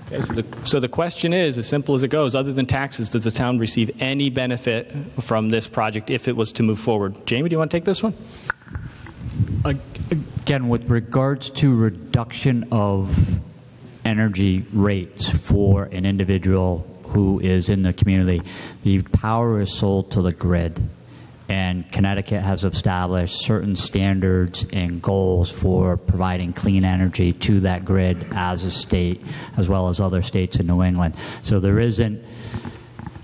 Okay, so the question is, as simple as it goes, other than taxes, does the town receive any benefit from this project if it was to move forward? Jamie, do you want to take this one?
Again, with regards to reduction of energy rates for an individual who is in the community, the power is sold to the grid. And Connecticut has established certain standards and goals for providing clean energy to that grid as a state, as well as other states in New England. So there isn't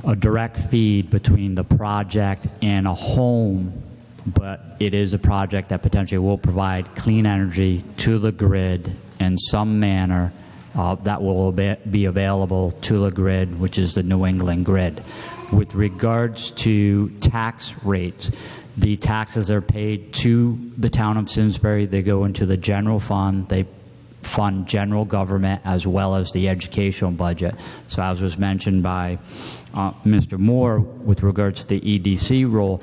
a direct feed between the project and a home, but it is a project that potentially will provide clean energy to the grid in some manner that will be available to the grid, which is the New England grid. With regards to tax rates, the taxes are paid to the town of Simsbury. They go into the general fund. They fund general government as well as the educational budget. So as was mentioned by Mr. Moore with regards to the EDC role,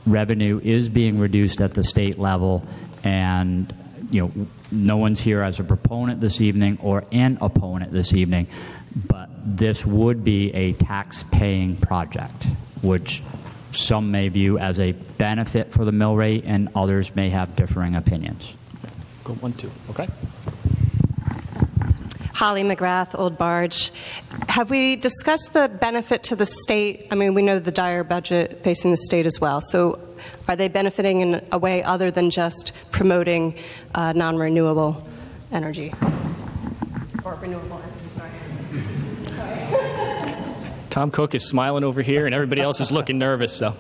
revenue is being reduced at the state level, and no one's here as a proponent this evening or an opponent this evening, but this would be a tax-paying project, which some may view as a benefit for the mill rate, and others may have differing opinions.
Go 1, 2. Okay.
Holly McGrath, Old Barge. Have we discussed the benefit to the state? I mean, we know the dire budget facing the state as well. So are they benefiting in a way other than just promoting non-renewable energy? Or renewable energy, sorry.
Tom Cook is smiling over here, and everybody else is looking nervous. So,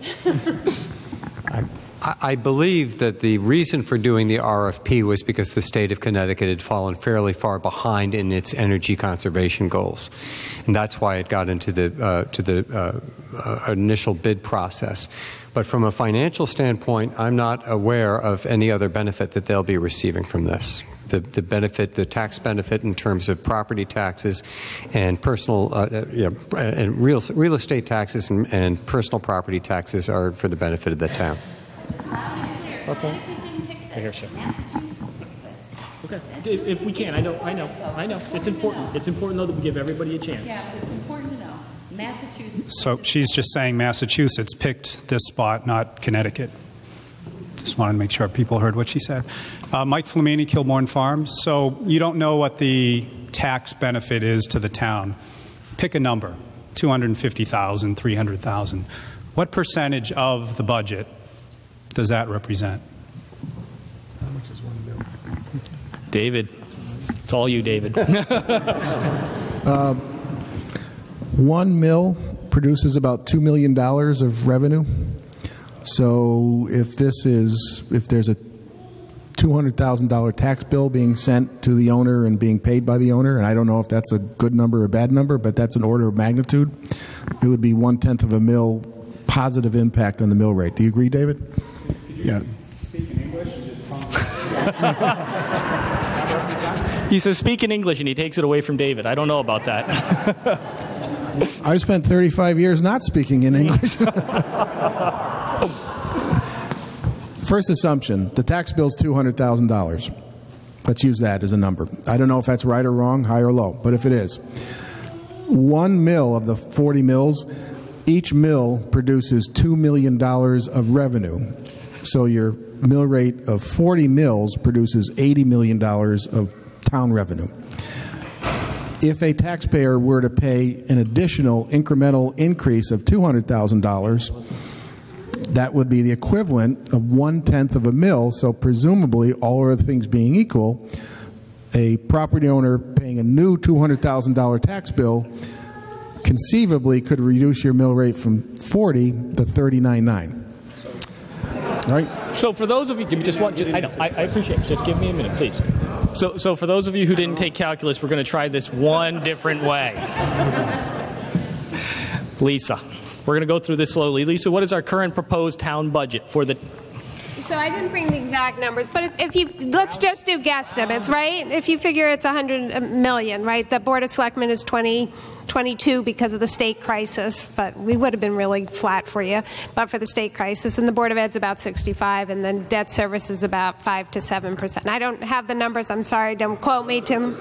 I believe that the reason for doing the RFP was because the state of Connecticut had fallen fairly far behind in its energy conservation goals, and that's why it got into the initial bid process. But from a financial standpoint, I'm not aware of any other benefit that they'll be receiving from this. The benefit, the tax benefit in terms of property taxes and personal, and real estate taxes and personal property taxes are for the benefit of the town.
Okay. Here, sir. Okay. If we can, I know. It's important. It's important though that we give everybody a chance.
Yeah, it's important to know. Massachusetts.
So she's just saying Massachusetts picked this spot, not Connecticut. Just wanted to make sure people heard what she said. Mike Flamini, Kilbourne Farms. So you don't know what the tax benefit is to the town. Pick a number, 250,000, 300,000. What percentage of the budget does that represent?
How much is 1 mil?
David, it's all you, David.
1 mil produces about $2 million of revenue. So if there's a $200,000 tax bill being sent to the owner and being paid by the owner, and I don't know if that's a good number or a bad number, but that's an order of magnitude, it would be 1/10 of a mil positive impact on the mill rate. Do you agree, David?
Yeah.
Speak in English and just
He says speak in English and he takes it away from David. I don't know about that.
I spent 35 years not speaking in English. First assumption, the tax bill is $200,000. Let's use that as a number. I don't know if that's right or wrong, high or low, but if it is, 1 mil of the 40 mills each mill produces $2 million of revenue. So your mill rate of 40 mills produces $80 million of town revenue. If a taxpayer were to pay an additional incremental increase of $200,000, that would be the equivalent of 1/10 of a mill. So presumably, all other things being equal, a property owner paying a new $200,000 tax bill conceivably could reduce your mill rate from 40 to 39.9. Right?
So for those of you, give me just one. I appreciate it. Just give me a minute, please. So for those of you who didn't take calculus, we're going to try this one different way. Lisa, we're going to go through this slowly. Lisa, what is our current proposed town budget for the?
So I didn't bring the exact numbers, but if you let's just do guesstimates, right? If you figure it's $100 million, right? The Board of Selectmen is 22 because of the state crisis, but we would have been really flat for you, but for the state crisis. And the Board of Ed's about 65, and then debt service is about 5 to 7%. I don't have the numbers. I'm sorry. Don't quote me, Tim.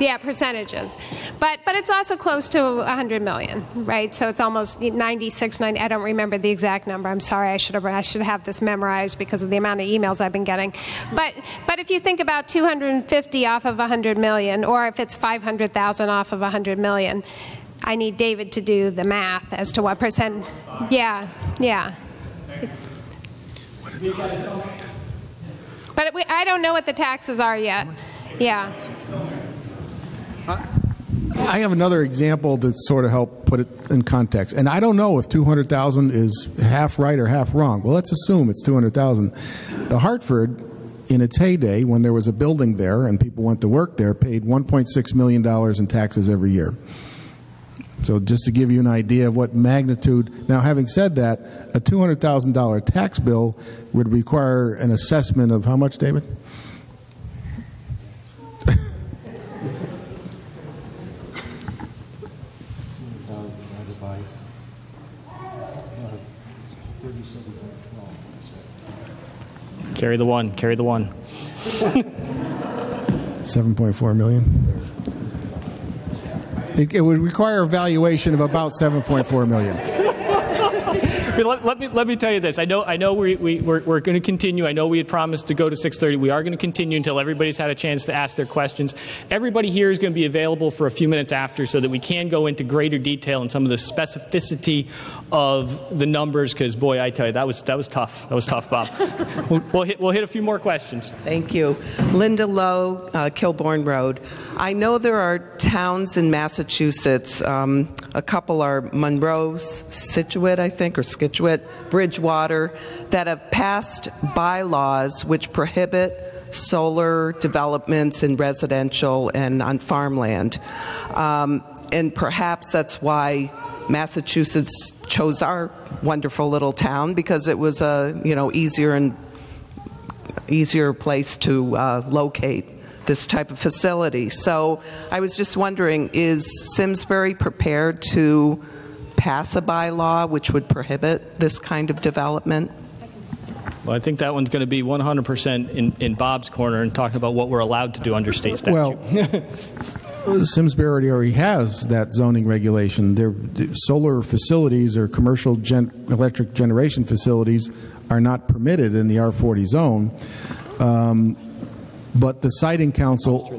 Yeah, percentages. But it's also close to $100 million, right? So it's almost 96, 90. I don't remember the exact number. I'm sorry. I should have this memorized because of the amount of emails I've been getting. But if you think about 250 off of 100 million, or if it's 500,000 off of 100 million, I need David to do the math as to what percent. Yeah. But I don't know what the taxes are yet. Yeah.
I have another example to sort of help put it in context. And I don't know if 200,000 is half right or half wrong. Well, let's assume it's 200,000. The Hartford, in its heyday, when there was a building there and people went to work there, paid $1.6 million in taxes every year. So just to give you an idea of what magnitude. Now, having said that, a $200,000 tax bill would require an assessment of how much, David?
Carry the one.
7.4 million. It would require a valuation of about 7.4 million.
Let me tell you this. I know we're going to continue. I know we had promised to go to 6:30. We are going to continue until everybody's had a chance to ask their questions. Everybody here is going to be available for a few minutes after so that we can go into greater detail and some of the specificity of the numbers. Because boy, I tell you, that was tough. That was tough, Bob. We'll hit a few more questions.
Thank you, Linda Lowe, Kilbourne Road. I know there are towns in Massachusetts. A couple are Monroe, Scituate, I think, or Scituate, Bridgewater, that have passed bylaws which prohibit solar developments in residential and on farmland. And perhaps that's why Massachusetts chose our wonderful little town, because it was a easier place to locate this type of facility. So I was just wondering, is Simsbury prepared to pass a bylaw which would prohibit this kind of development?
Well, I think that one's going to be 100% in Bob's corner and talking about what we're allowed to do under state statute.
Well, Simsbury already has that zoning regulation. Their solar facilities or commercial electric generation facilities are not permitted in the R40 zone. But the Siting Council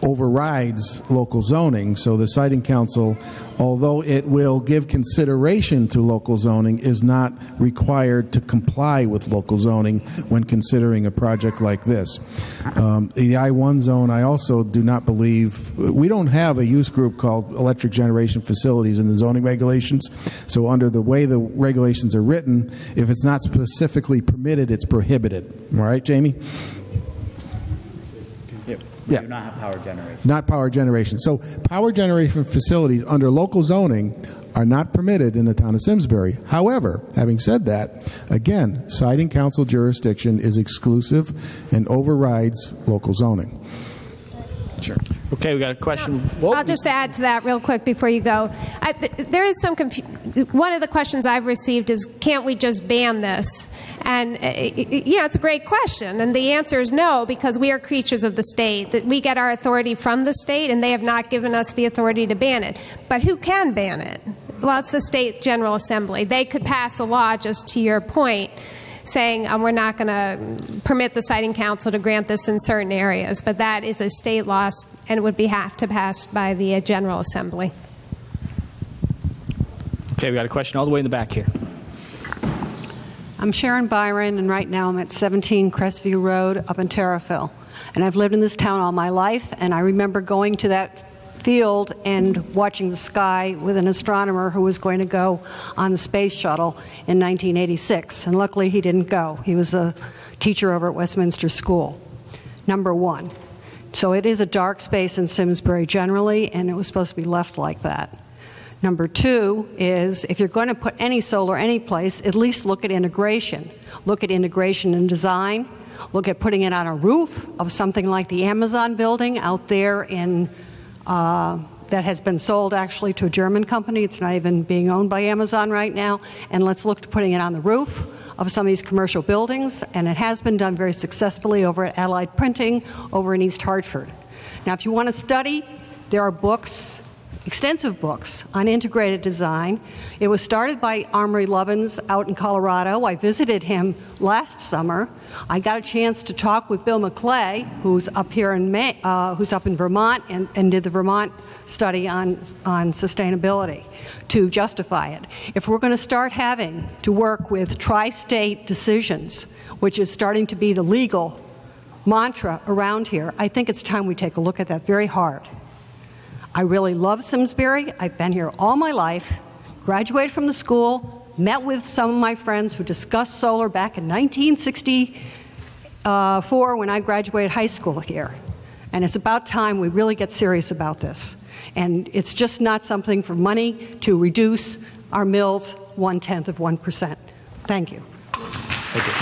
overrides local zoning, so the Siting Council, although it will give consideration to local zoning, is not required to comply with local zoning when considering a project like this. The I-1 zone, I also do not believe, we don't have a use group called electric generation facilities in the zoning regulations, so under the way the regulations are written, if it's not specifically permitted, it's prohibited. All right, Jamie?
We do not have power generation.
Not power generation. So power generation facilities under local zoning are not permitted in the town of Simsbury. However, having said that, again, Siting Council jurisdiction is exclusive and overrides local zoning.
Sure. Okay, we got a question.
I'll just add to that real quick before you go. There is some one of the questions I've received is, can't we just ban this? And it's a great question, and the answer is no, because we are creatures of the state. That we get our authority from the state, and they have not given us the authority to ban it. But who can ban it? well, it's the state General Assembly. They could pass a law, just to your point, saying we're not going to permit the Siting Council to grant this in certain areas, but that is a state law and it would have to pass by the General Assembly.
Okay, we got a question all the way in the back here.
I'm Sharon Byron, and right now I'm at 17 Crestview Road up in Terrafil. And I've lived in this town all my life, and I remember going to that field and watching the sky with an astronomer who was going to go on the space shuttle in 1986. And luckily he didn't go. He was a teacher over at Westminster School. Number one. So it is a dark space in Simsbury generally, and it was supposed to be left like that. Number two is, if you're going to put any solar any place, at least look at integration. Look at integration in design. Look at putting it on a roof of something like the Amazon building out there in that has been sold actually to a German company. It's not even being owned by Amazon right now. And let's look to putting it on the roof of some of these commercial buildings. And it has been done very successfully over at Allied Printing over in East Hartford. Now, if you want to study, there are books, extensive books on integrated design. It was started by Amory Lovins out in Colorado. I visited him last summer. I got a chance to talk with Bill McClay, who's up here in who's up in Vermont and did the Vermont study on sustainability to justify it. If we're going to start having to work with tri-state decisions, which is starting to be the legal mantra around here, I think it's time we take a look at that very hard. I really love Simsbury. I've been here all my life, graduated from the school, met with some of my friends who discussed solar back in 1964 when I graduated high school here. And it's about time we really get serious about this. And it's just not something for money to reduce our mills 1/10 of 1%. Thank you.
Thank you.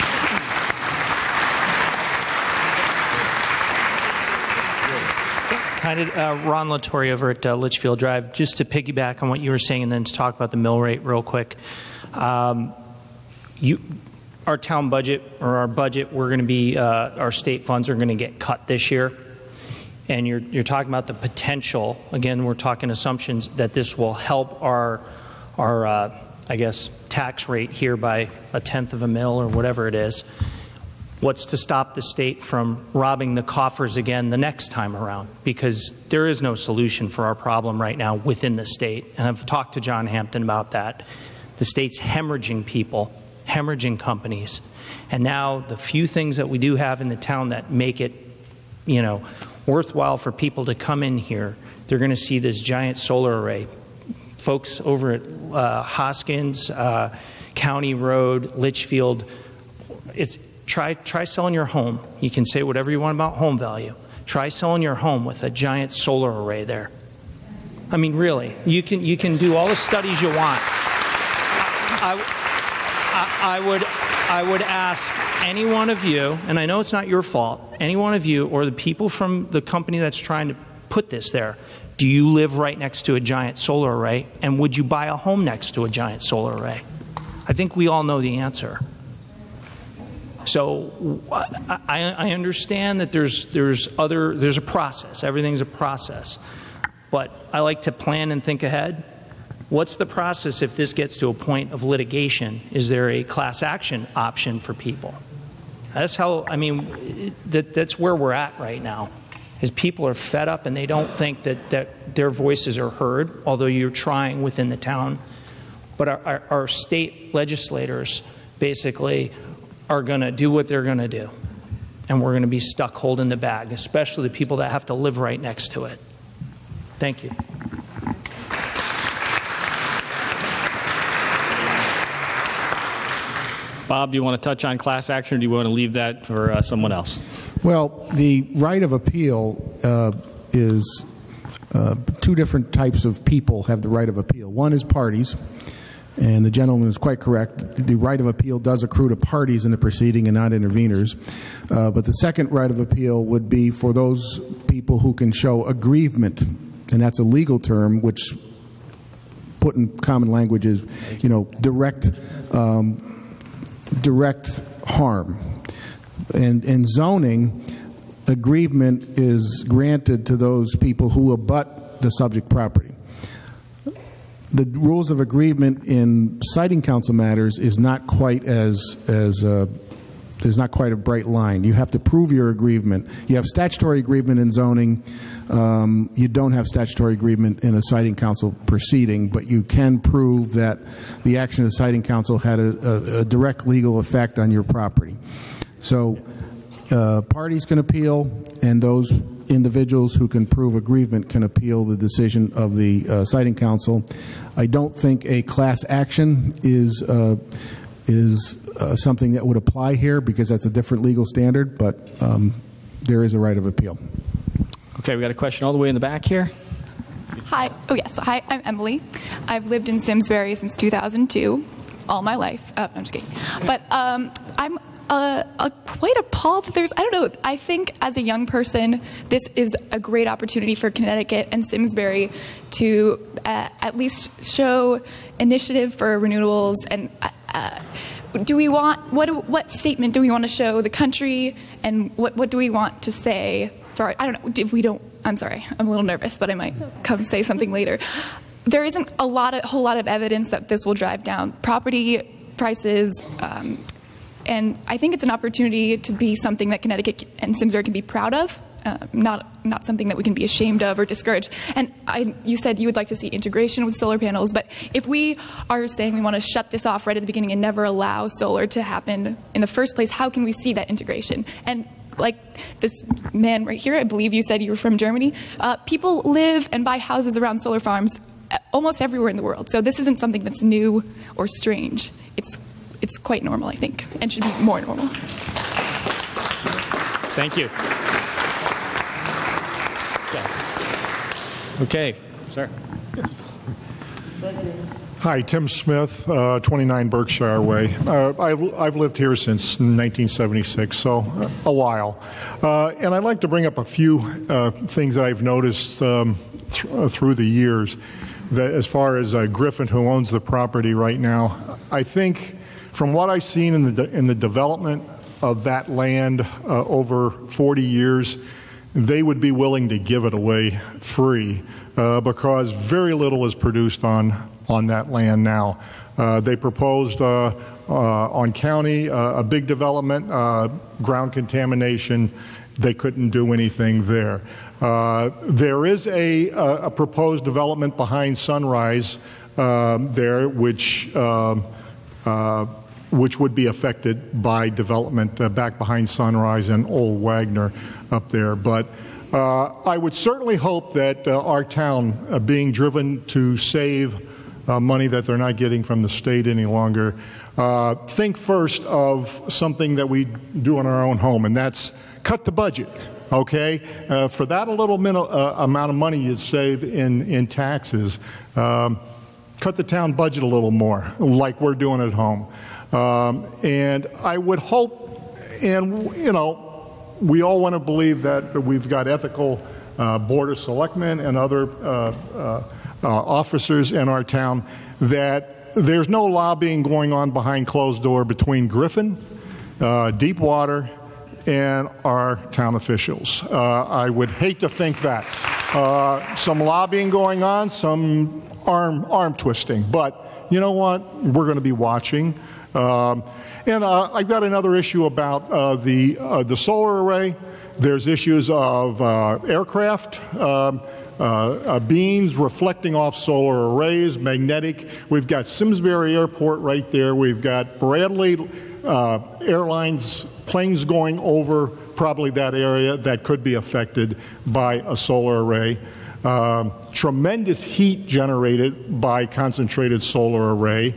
Ron Latore over at Litchfield Drive. Just to piggyback on what you were saying and then to talk about the mill rate real quick. Our town budget, or our budget, we're going to be, our state funds are going to get cut this year. And you're talking about the potential, again, we're talking assumptions that this will help our I guess, tax rate here by 1/10 of a mil or whatever it is. What's to stop the state from robbing the coffers again the next time around? Because there is no solution for our problem right now within the state. And I've talked to John Hampton about that. The state's hemorrhaging people, hemorrhaging companies. And now the few things that we do have in the town that make it, worthwhile for people to come in here, they're going to see this giant solar array. Folks over at Hoskins, County Road, Litchfield, Try selling your home. You can say whatever you want about home value. Try selling your home with a giant solar array there. I mean, really, you can do all the studies you want. I would ask any one of you, and I know it's not your fault, any one of you or the people from the company that's trying to put this there, do you live right next to a giant solar array, and would you buy a home next to a giant solar array? I think we all know the answer. So I understand that there's a process. Everything's a process. But I like to plan and think ahead. What's the process if this gets to a point of litigation? Is there a class action option for people? That's how, that's where we're at right now, is people are fed up and they don't think that their voices are heard, although you're trying within the town. But our state legislators basically are going to do what they're going to do. And we're going to be stuck holding the bag, especially the people that have to live right next to it. Thank you.
Bob, do you want to touch on class action, or do you want to leave that for someone else?
Well, the right of appeal is two different types of people have the right of appeal. One is parties. And the gentleman is quite correct. The right of appeal does accrue to parties in the proceeding and not interveners. But the second right of appeal would be for those people who can show aggrievement. And that's a legal term which, put in common language, is, direct harm. And in zoning, aggrievement is granted to those people who abut the subject property. the rules of agreement in siting council matters is not quite there's not quite a bright line. You have to prove your agreement. You have statutory agreement in zoning. You don't have statutory agreement in a siting council proceeding, but you can prove that the action of the siting council had a direct legal effect on your property. So parties can appeal, and those individuals who can prove agreement can appeal the decision of the siting council. I don't think a class action is something that would apply here because that's a different legal standard, but there is a right of appeal.
Okay, we got a question all the way in the back here.
Hi. Oh, yes. Hi, I'm Emily. I've lived in Simsbury since 2002, all my life. Oh, I'm just kidding. But I'm quite appalled that there's, I don't know, I think as a young person, this is a great opportunity for Connecticut and Simsbury to at least show initiative for renewables. And do we want, what statement do we want to show the country, and what do we want to say for, I don't know, if we don't, I'm sorry, I'm a little nervous, but I might come say something later. There isn't a whole lot of evidence that this will drive down property prices, and I think it's an opportunity to be something that Connecticut and Simsbury can be proud of, not something that we can be ashamed of or discouraged. And you said you would like to see integration with solar panels, but if we are saying we want to shut this off right at the beginning and never allow solar to happen in the first place, how can we see that integration? And like this man right here, I believe you said you were from Germany, people live and buy houses around solar farms almost everywhere in the world. So this isn't something that's new or strange. It's quite normal, I think, and should be more normal.
Thank you. Okay, sir.
Yes. Hi, Tim Smith, 29 Berkshire Way. I've lived here since 1976, so a while. And I'd like to bring up a few things that I've noticed through the years. That as far as Griffin, who owns the property right now, I think from what I've seen in the development of that land over 40 years, they would be willing to give it away free because very little is produced on that land now. They proposed on county a big development, ground contamination. They couldn't do anything there. There is a proposed development behind Sunrise there, which would be affected by development back behind Sunrise and Old Wagner up there. But I would certainly hope that our town, being driven to save money that they're not getting from the state any longer, think first of something that we do in our own home, and that's cut the budget. Okay, for that a little amount of money you'd save in taxes, cut the town budget a little more, like we're doing at home. And I would hope, and you know, we all want to believe that we've got ethical board of selectmen and other officers in our town, that there's no lobbying going on behind closed door between Griffin, Deepwater, and our town officials. I would hate to think that. Some lobbying going on, some arm twisting, but you know what? We're going to be watching. And I've got another issue about the solar array. There's issues of aircraft beams reflecting off solar arrays, magnetic. We've got Simsbury Airport right there. We've got Bradley Airlines planes going over probably that area that could be affected by a solar array. Tremendous heat generated by concentrated solar array.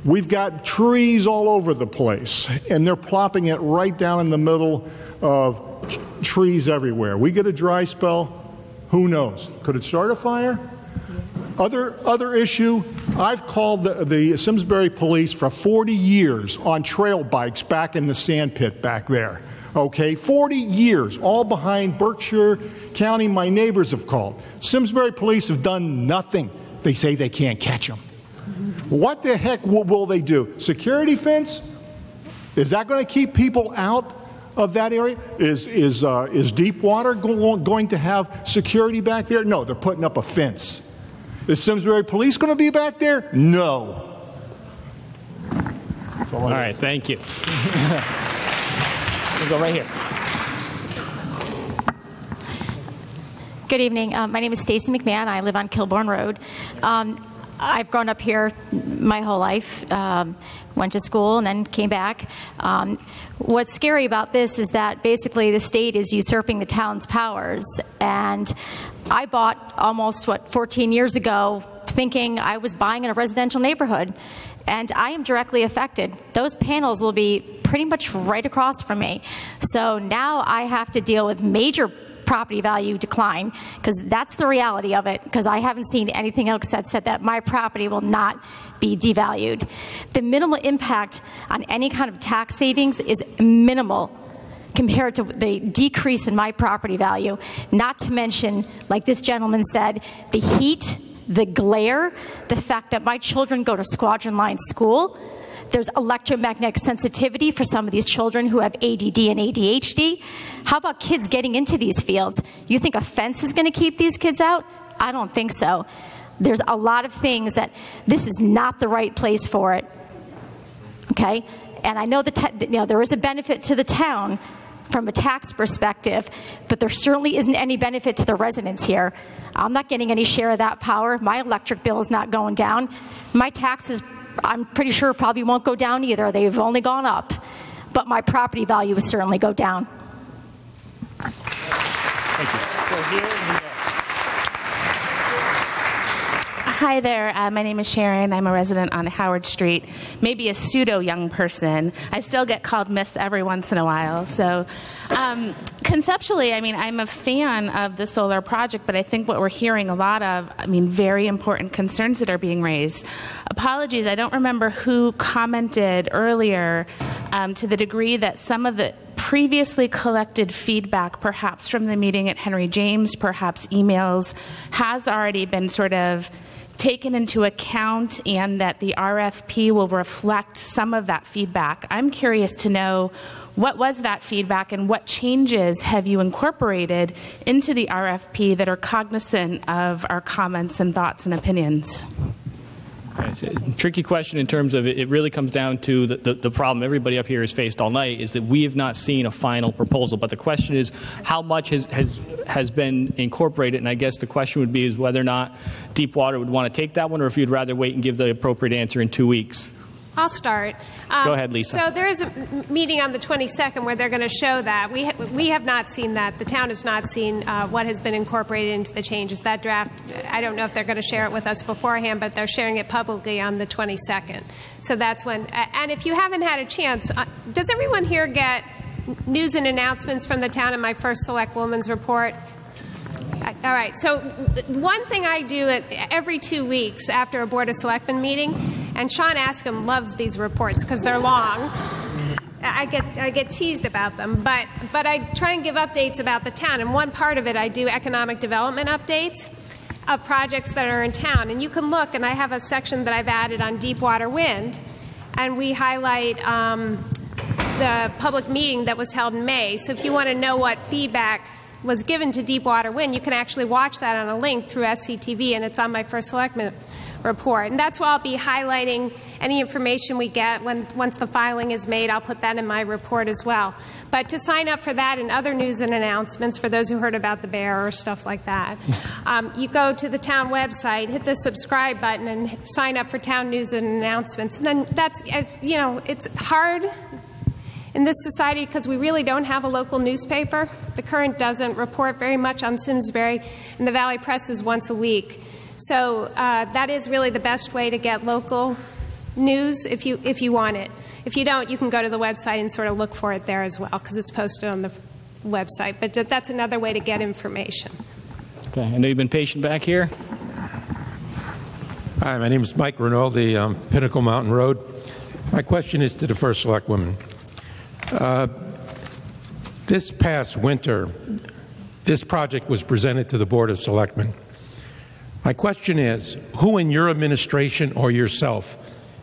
We've got trees all over the place, and they're plopping it right down in the middle of trees everywhere. We get a dry spell, who knows? Could it start a fire? Other issue, I've called the Simsbury police for 40 years on trail bikes back in the sand pit back there. Okay, 40 years, all behind Berkshire County. My neighbors have called. Simsbury police have done nothing. They say they can't catch them. What the heck will they do? Security fence? Is that going to keep people out of that area? Is Deepwater going to have security back there? No, they're putting up a fence. Is Simsbury Police going to be back there? No.
All right, thank you. We'll go right here.
Good evening. My name is Stacy McMahon. I live on Kilbourne Road. I've grown up here my whole life, went to school and then came back. What's scary about this is that basically the state is usurping the town's powers. And I bought almost, 14 years ago, thinking I was buying in a residential neighborhood. And I am directly affected. Those panels will be pretty much right across from me. So now I have to deal with major property value decline, because that's the reality of it, because I haven't seen anything else that said that my property will not be devalued. The minimal impact on any kind of tax savings is minimal compared to the decrease in my property value, not to mention, like this gentleman said, the heat, the glare, the fact that my children go to Squadron Line School. There's electromagnetic sensitivity for some of these children who have ADD and ADHD. How about kids getting into these fields? You think a fence is going to keep these kids out? I don't think so. There's a lot of things that this is not the right place for it. Okay? And I know there is a benefit to the town from a tax perspective, but there certainly isn't any benefit to the residents here. I'm not getting any share of that power. My electric bill is not going down. My taxes, I'm pretty sure, probably won't go down either. They've only gone up. But my property value will certainly go down.
Thank you. Go here and there.
Hi there, my name is Sharon. I'm a resident on Howard Street, maybe a pseudo young person. I still get called Miss every once in a while. So conceptually, I mean, I'm a fan of the solar project, but I think what we're hearing a lot of, very important concerns that are being raised. Apologies, I don't remember who commented earlier to the degree that some of the previously collected feedback, perhaps from the meeting at Henry James, perhaps emails, has already been sort of taken into account, and that the RFP will reflect some of that feedback. I'm curious to know, what was that feedback and what changes have you incorporated into the RFP that are cognizant of our comments and thoughts and opinions?
It's a tricky question in terms of it really comes down to the problem everybody up here has faced all night, is that we have not seen a final proposal. But the question is, how much has been incorporated? And I guess the question would be is whether or not Deepwater would want to take that one, or if you'd rather wait and give the appropriate answer in 2 weeks.
I'll start.
Go ahead, Lisa.
So there is a meeting on the 22nd where they're going to show that. We have not seen that. The town has not seen what has been incorporated into the changes. That draft, I don't know if they're going to share it with us beforehand, but they're sharing it publicly on the 22nd. So that's when. And if you haven't had a chance, does everyone here get news and announcements from the town in my first Select Woman's report? All right. So one thing I do every 2 weeks after a Board of Selectmen meeting, and Sean Askham loves these reports because they're long. I get teased about them, but I try and give updates about the town. And one part of it, I do economic development updates of projects that are in town. And you can look, and I have a section that I've added on Deepwater Wind, and we highlight the public meeting that was held in May. So if you want to know what feedback was given to Deepwater Wind, you can actually watch that on a link through SCTV, and it's on my first Selectmen report. And that's why I'll be highlighting any information we get. Once the filing is made, I'll put that in my report as well. But to sign up for that and other news and announcements, for those who heard about the bear or stuff like that, you go to the town website, hit the subscribe button, and sign up for town news and announcements. And then that's, it's hard in this society because we really don't have a local newspaper. The Current doesn't report very much on Simsbury, and the Valley Press is once a week. So that is really the best way to get local news if you want it. If you don't, you can go to the website and sort of look for it there as well, because it's posted on the website. But that's another way to get information.
Okay, I know you've been patient back here.
Hi, my name is Mike Rinaldi, Pinnacle Mountain Road. My question is to the First Selectwoman. This past winter, this project was presented to the Board of Selectmen. My question is, who in your administration or yourself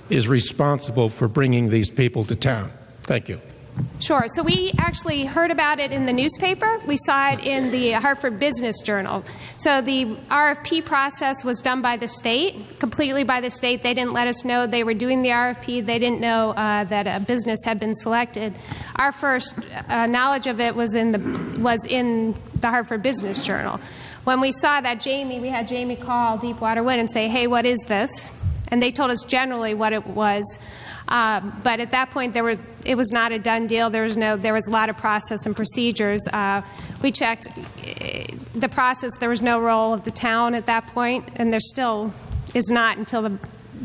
is responsible for bringing these people to town? Thank you.
Sure. So we actually heard about it in the newspaper. We saw it in the Hartford Business Journal. So the RFP process was done by the state, completely by the state. They didn't let us know they were doing the RFP. They didn't know that a business had been selected. Our first knowledge of it was in the Hartford Business Journal. When we saw that, we had Jamie call Deepwater Wind and say, "Hey, what is this?" And they told us generally what it was. But at that point, it was not a done deal. There was a lot of process and procedures. We checked the process. There was no role of the town at that point, and there still is not until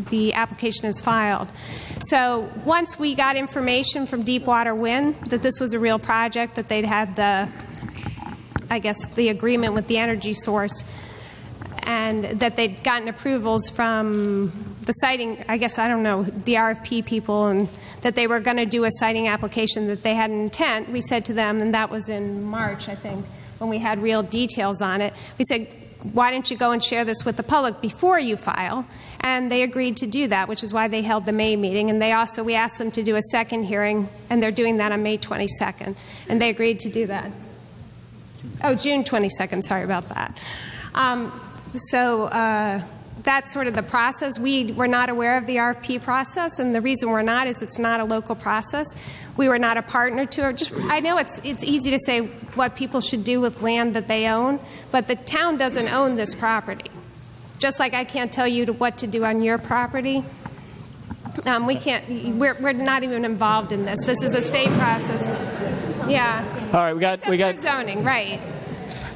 the application is filed. So once we got information from Deepwater Wind that this was a real project, that they'd had the agreement with the energy source, and that they'd gotten approvals from the siting, the RFP people, and that they were going to do a siting application, that they had an intent, we said to them, and that was in March, I think, when we had real details on it, we said, why don't you go and share this with the public before you file? And they agreed to do that, which is why they held the May meeting. And we asked them to do a second hearing, and they're doing that on May 22nd. And they agreed to do that. Oh, June 22nd, sorry about that. That's sort of the process. We were not aware of the RFP process, and the reason we're not is it's not a local process. We were not a partner to it. I know it's easy to say what people should do with land that they own, but the town doesn't own this property. Just like I can't tell you what to do on your property. We can't. We're not even involved in this. This is a state process. Yeah.
All right, we got
zoning, right?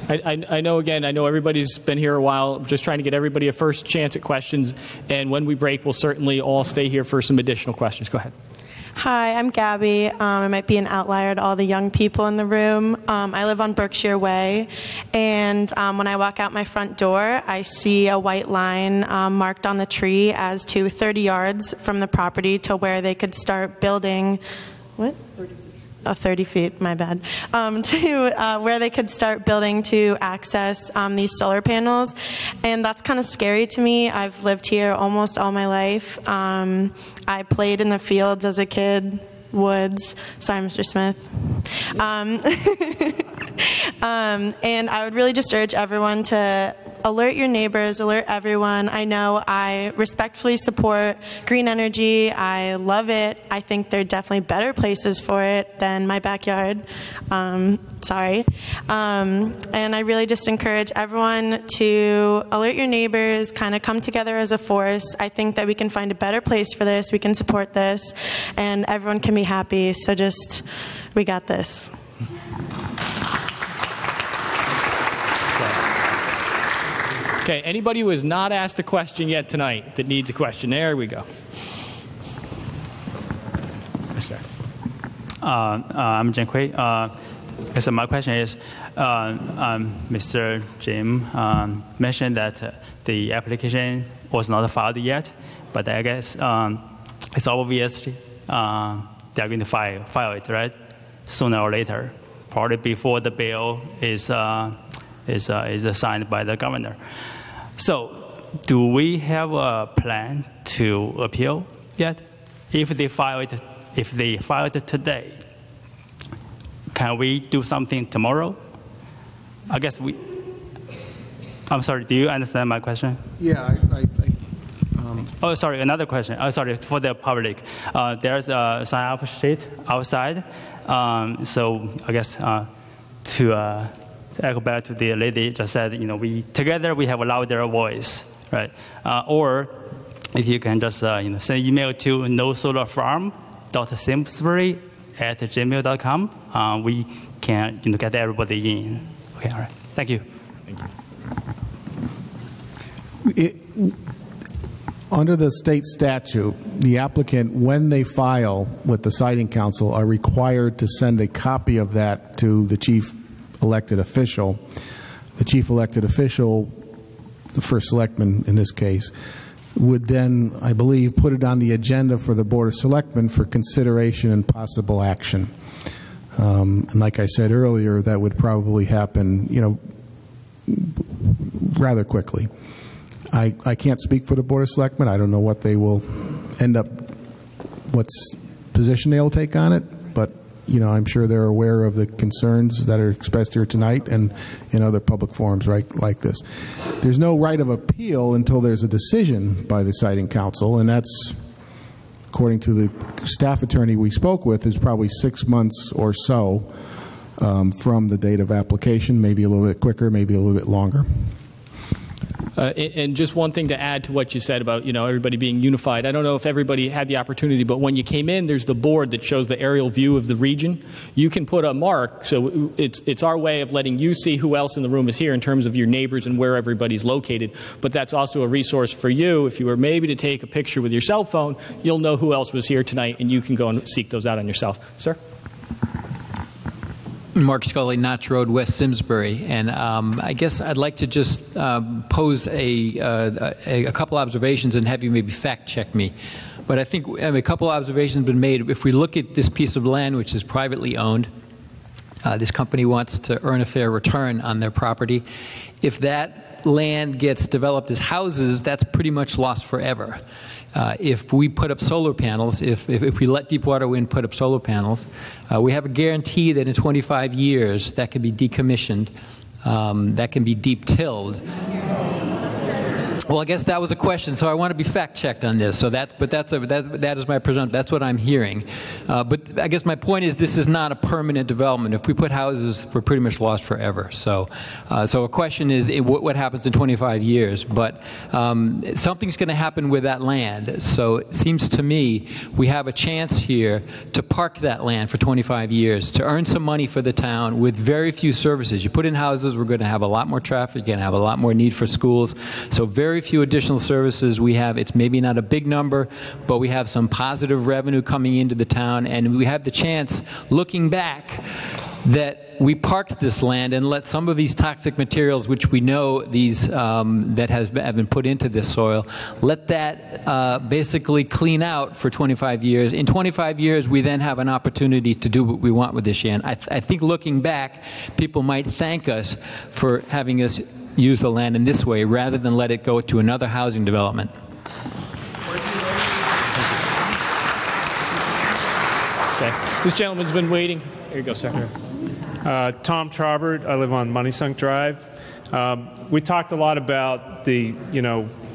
I know everybody's been here a while. I'm just trying to get everybody a first chance at questions, and when we break, we'll certainly all stay here for some additional questions. Go ahead.
Hi, I'm Gabby. I might be an outlier to all the young people in the room. I live on Berkshire Way, and when I walk out my front door, I see a white line marked on the tree as to 30 yards from the property to where they could start building. What? 30 feet, my bad, to where they could start building to access these solar panels. And that's kind of scary to me. I've lived here almost all my life. I played in the fields as a kid, woods. Sorry, Mr. Smith. And I would really just urge everyone to alert your neighbors, alert everyone. I know I respectfully support green energy. I love it. I think there are definitely better places for it than my backyard. Sorry. And I really just encourage everyone to alert your neighbors, kind of come together as a force. I think that we can find a better place for this. We can support this, and everyone can be happy. So we got this.
Okay, anybody who has not asked a question yet tonight that needs a question, there we go. Yes, sir.
I'm Jen Kui. So my question is, Mr. Jim mentioned that the application was not filed yet, but I guess it's obvious they're going to file it, right? Sooner or later, probably before the bill is signed by the governor. So, do we have a plan to appeal yet? If they file it today, can we do something tomorrow? I guess I'm sorry. Do you understand my question?
Yeah,
Oh, sorry. Another question. Oh, sorry, for the public. There's a sign-up sheet outside. So I guess to echo back to the lady just said, together we have a louder voice, right? Or if you can just send email to nosolarfarm.simsbury@gmail.com, we can get everybody in. Okay, all right. Thank you.
Under the state statute, the applicant, when they file with the siting council, are required to send a copy of that to the chief elected official. The chief elected official, the first selectman in this case, would then, I believe, put it on the agenda for the Board of Selectmen for consideration and possible action. And like I said earlier, that would probably happen, rather quickly. I can't speak for the Board of Selectmen. I don't know what they will end up, what position they'll take on it, but I'm sure they're aware of the concerns that are expressed here tonight and in other public forums like this. There's no right of appeal until there's a decision by the siting council, and that's, according to the staff attorney we spoke with, is probably 6 months or so from the date of application, maybe a little bit quicker, maybe a little bit longer.
And just one thing to add to what you said about, everybody being unified. I don't know if everybody had the opportunity, but when you came in, there's the board that shows the aerial view of the region. You can put a mark, so it's our way of letting you see who else in the room is here in terms of your neighbors and where everybody's located. But that's also a resource for you. If you were maybe to take a picture with your cell phone, you'll know who else was here tonight, and you can go and seek those out on yourself. Sir?
Mark Scully, Notch Road, West Simsbury, and I guess I'd like to just pose a couple observations and have you maybe fact check me. But I think a couple observations have been made. If we look at this piece of land, which is privately owned, this company wants to earn a fair return on their property. If that land gets developed as houses, that's pretty much lost forever. If we put up solar panels, if we let Deepwater Wind put up solar panels, we have a guarantee that in 25 years that can be decommissioned, that can be deep tilled. Well, I guess that was a question, so I want to be fact-checked on this. So that is my presumption. That's what I'm hearing. But I guess my point is this is not a permanent development. If we put houses, we're pretty much lost forever. So a question is what happens in 25 years? But something's going to happen with that land. So it seems to me we have a chance here to park that land for 25 years, to earn some money for the town with very few services. You put in houses, we're going to have a lot more traffic, you're going to have a lot more need for schools. So very few additional services we have. It's maybe not a big number, but we have some positive revenue coming into the town, and we have the chance, looking back, that we parked this land and let some of these toxic materials, which we know these that have been put into this soil, let that basically clean out for 25 years. In 25 years, we then have an opportunity to do what we want with this land. I think looking back, people might thank us for having us use the land in this way rather than let it go to another housing development.
Okay. This gentleman's been waiting. Here you go, sir.
Tom Trobert. I live on Moneysunk Drive. We talked a lot about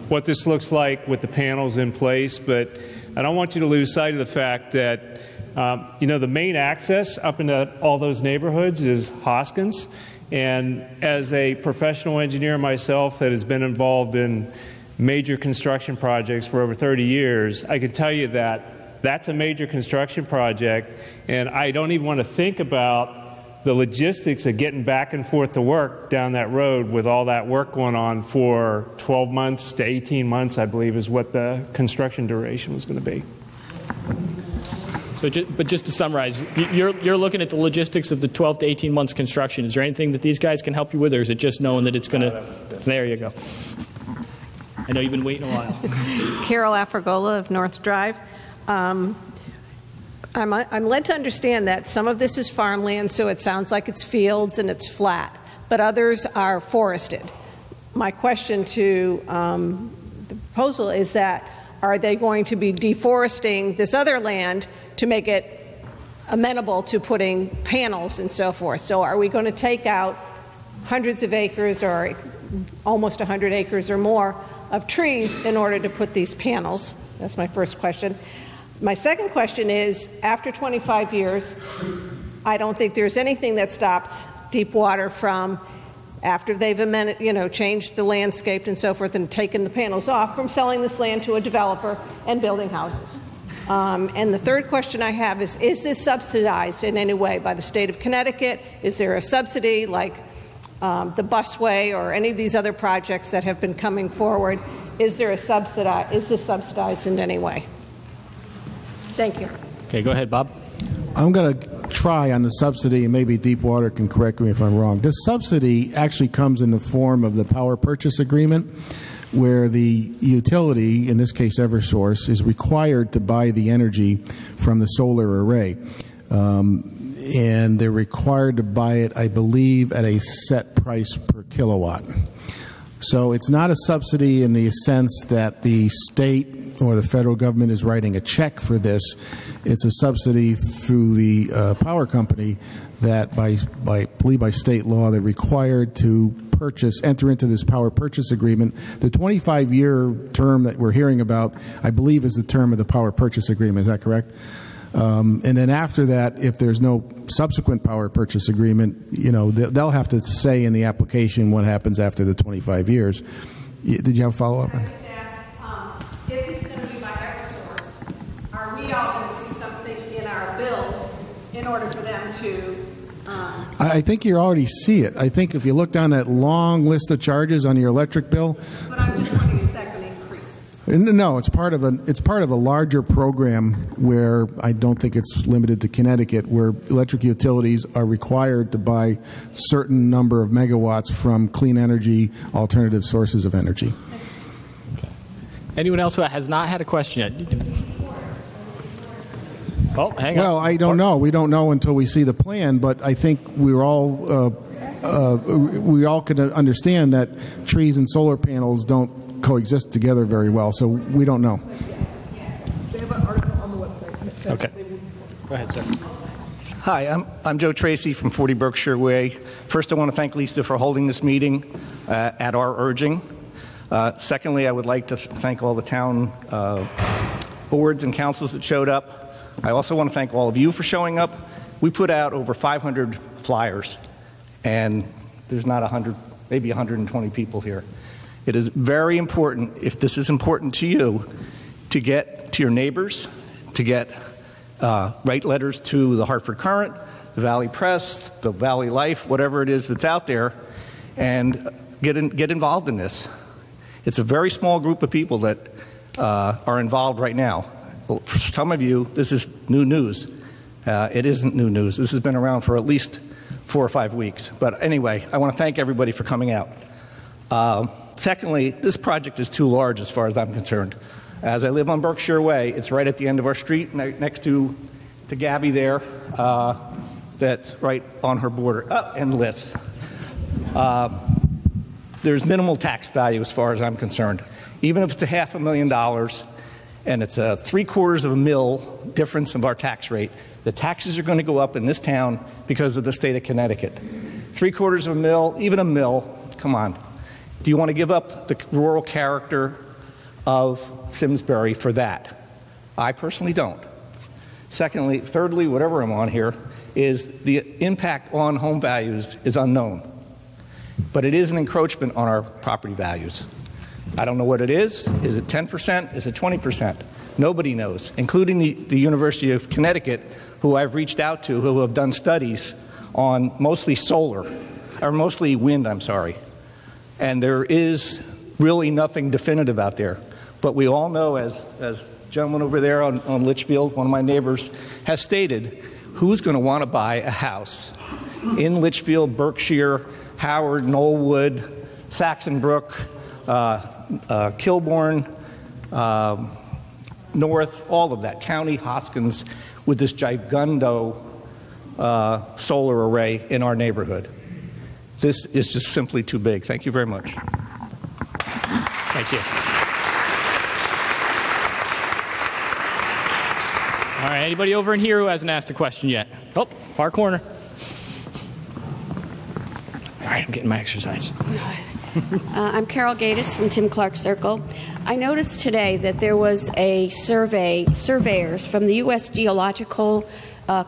what this looks like with the panels in place, but I don't want you to lose sight of the fact that the main access up into all those neighborhoods is Hoskins. And as a professional engineer myself that has been involved in major construction projects for over 30 years, I can tell you that that's a major construction project, and I don't even want to think about the logistics of getting back and forth to work down that road with all that work going on for 12 months to 18 months, I believe, is what the construction duration was going to be.
So, but just to summarize, you're looking at the logistics of the 12 to 18 months construction. Is there anything that these guys can help you with, or is it just knowing that it's going to? There you go. I know you've been waiting a while.
Carol Afragola of North Drive. I'm led to understand that some of this is farmland, so it sounds like it's fields and it's flat, but others are forested. My question to the proposal is that are they going to be deforesting this other land to make it amenable to putting panels and so forth? So are we going to take out hundreds of acres or almost 100 acres or more of trees in order to put these panels? That's my first question. My second question is, after 25 years, I don't think there's anything that stops Deepwater from, after they've amended, changed the landscape and so forth and taken the panels off, from selling this land to a developer and building houses. And the third question I have is this subsidized in any way by the state of Connecticut? Is there a subsidy like the busway or any of these other projects that have been coming forward? Is this subsidized in any way? Thank you.
Okay, go ahead, Bob.
I'm going to try on the subsidy, and maybe Deepwater can correct me if I'm wrong. This subsidy actually comes in the form of the power purchase agreement, where the utility, in this case Eversource, is required to buy the energy from the solar array. And they're required to buy it, I believe, at a set price per kilowatt. So it's not a subsidy in the sense that the state or the federal government is writing a check for this. It's a subsidy through the power company that by state law they're required to enter into this power purchase agreement. The 25-year term that we're hearing about, I believe, is the term of the power purchase agreement. Is that correct? And then after that, if there's no subsequent power purchase agreement, they'll have to say in the application what happens after the 25 years. Did you have a follow-up?
If it's going to be by Eversource, are we all going to see something in our bills in order for them to?
I think you already see it. I think if you look down that long list of charges on your electric bill.
But I'm just wondering, is that going to increase?
No, it's part of a larger program where I don't think it's limited to Connecticut, where electric utilities are required to buy certain number of megawatts from clean energy alternative sources of energy.
Okay. Anyone else who has not had a question yet? Oh, hang on.
Well, I don't know. We don't know until we see the plan, but I think we all can understand that trees and solar panels don't coexist together very well, so we don't know.
They have an article on the website.
Okay. Go ahead, sir.
Hi, I'm Joe Tracy from 40 Berkshire Way. First, I want to thank Lisa for holding this meeting at our urging. Secondly, I would like to thank all the town boards and councils that showed up. I also want to thank all of you for showing up. We put out over 500 flyers, and there's not 100, maybe 120 people here. It is very important, if this is important to you, to get to your neighbors, to write letters to the Hartford Courant, the Valley Press, the Valley Life, whatever it is that's out there, and get involved in this. It's a very small group of people that are involved right now. For some of you, this is new news. It isn't new news. This has been around for at least 4 or 5 weeks. But anyway, I want to thank everybody for coming out. Secondly, this project is too large as far as I'm concerned. As I live on Berkshire Way, it's right at the end of our street, next to Gabby there, that's right on her border, and Liz. There's minimal tax value as far as I'm concerned. Even if it's $500,000, and it's a $0.75 difference of our tax rate, the taxes are going to go up in this town because of the state of Connecticut. $0.75, even a mill, come on. Do you want to give up the rural character of Simsbury for that? I personally don't. Thirdly, whatever I'm on here, is the impact on home values is unknown. But it is an encroachment on our property values. I don't know what it is. Is it 10%? Is it 20%? Nobody knows, including the University of Connecticut, who I've reached out to, who have done studies on mostly mostly wind, And there is really nothing definitive out there. But we all know, as the gentleman over there on Litchfield, one of my neighbors, has stated, who's going to want to buy a house in Litchfield, Berkshire, Howard, Knollwood, Saxon Brook, Kilbourne, North, all of that, County, Hoskins, with this gigundo solar array in our neighborhood. This is just simply too big. Thank you very much.
Thank you. All right, anybody over in here who hasn't asked a question yet? Oh, far corner. All right, I'm getting my exercise.
I'm Carol Gatis from Tim Clark Circle. I noticed today that there was a surveyors from the U.S. Geological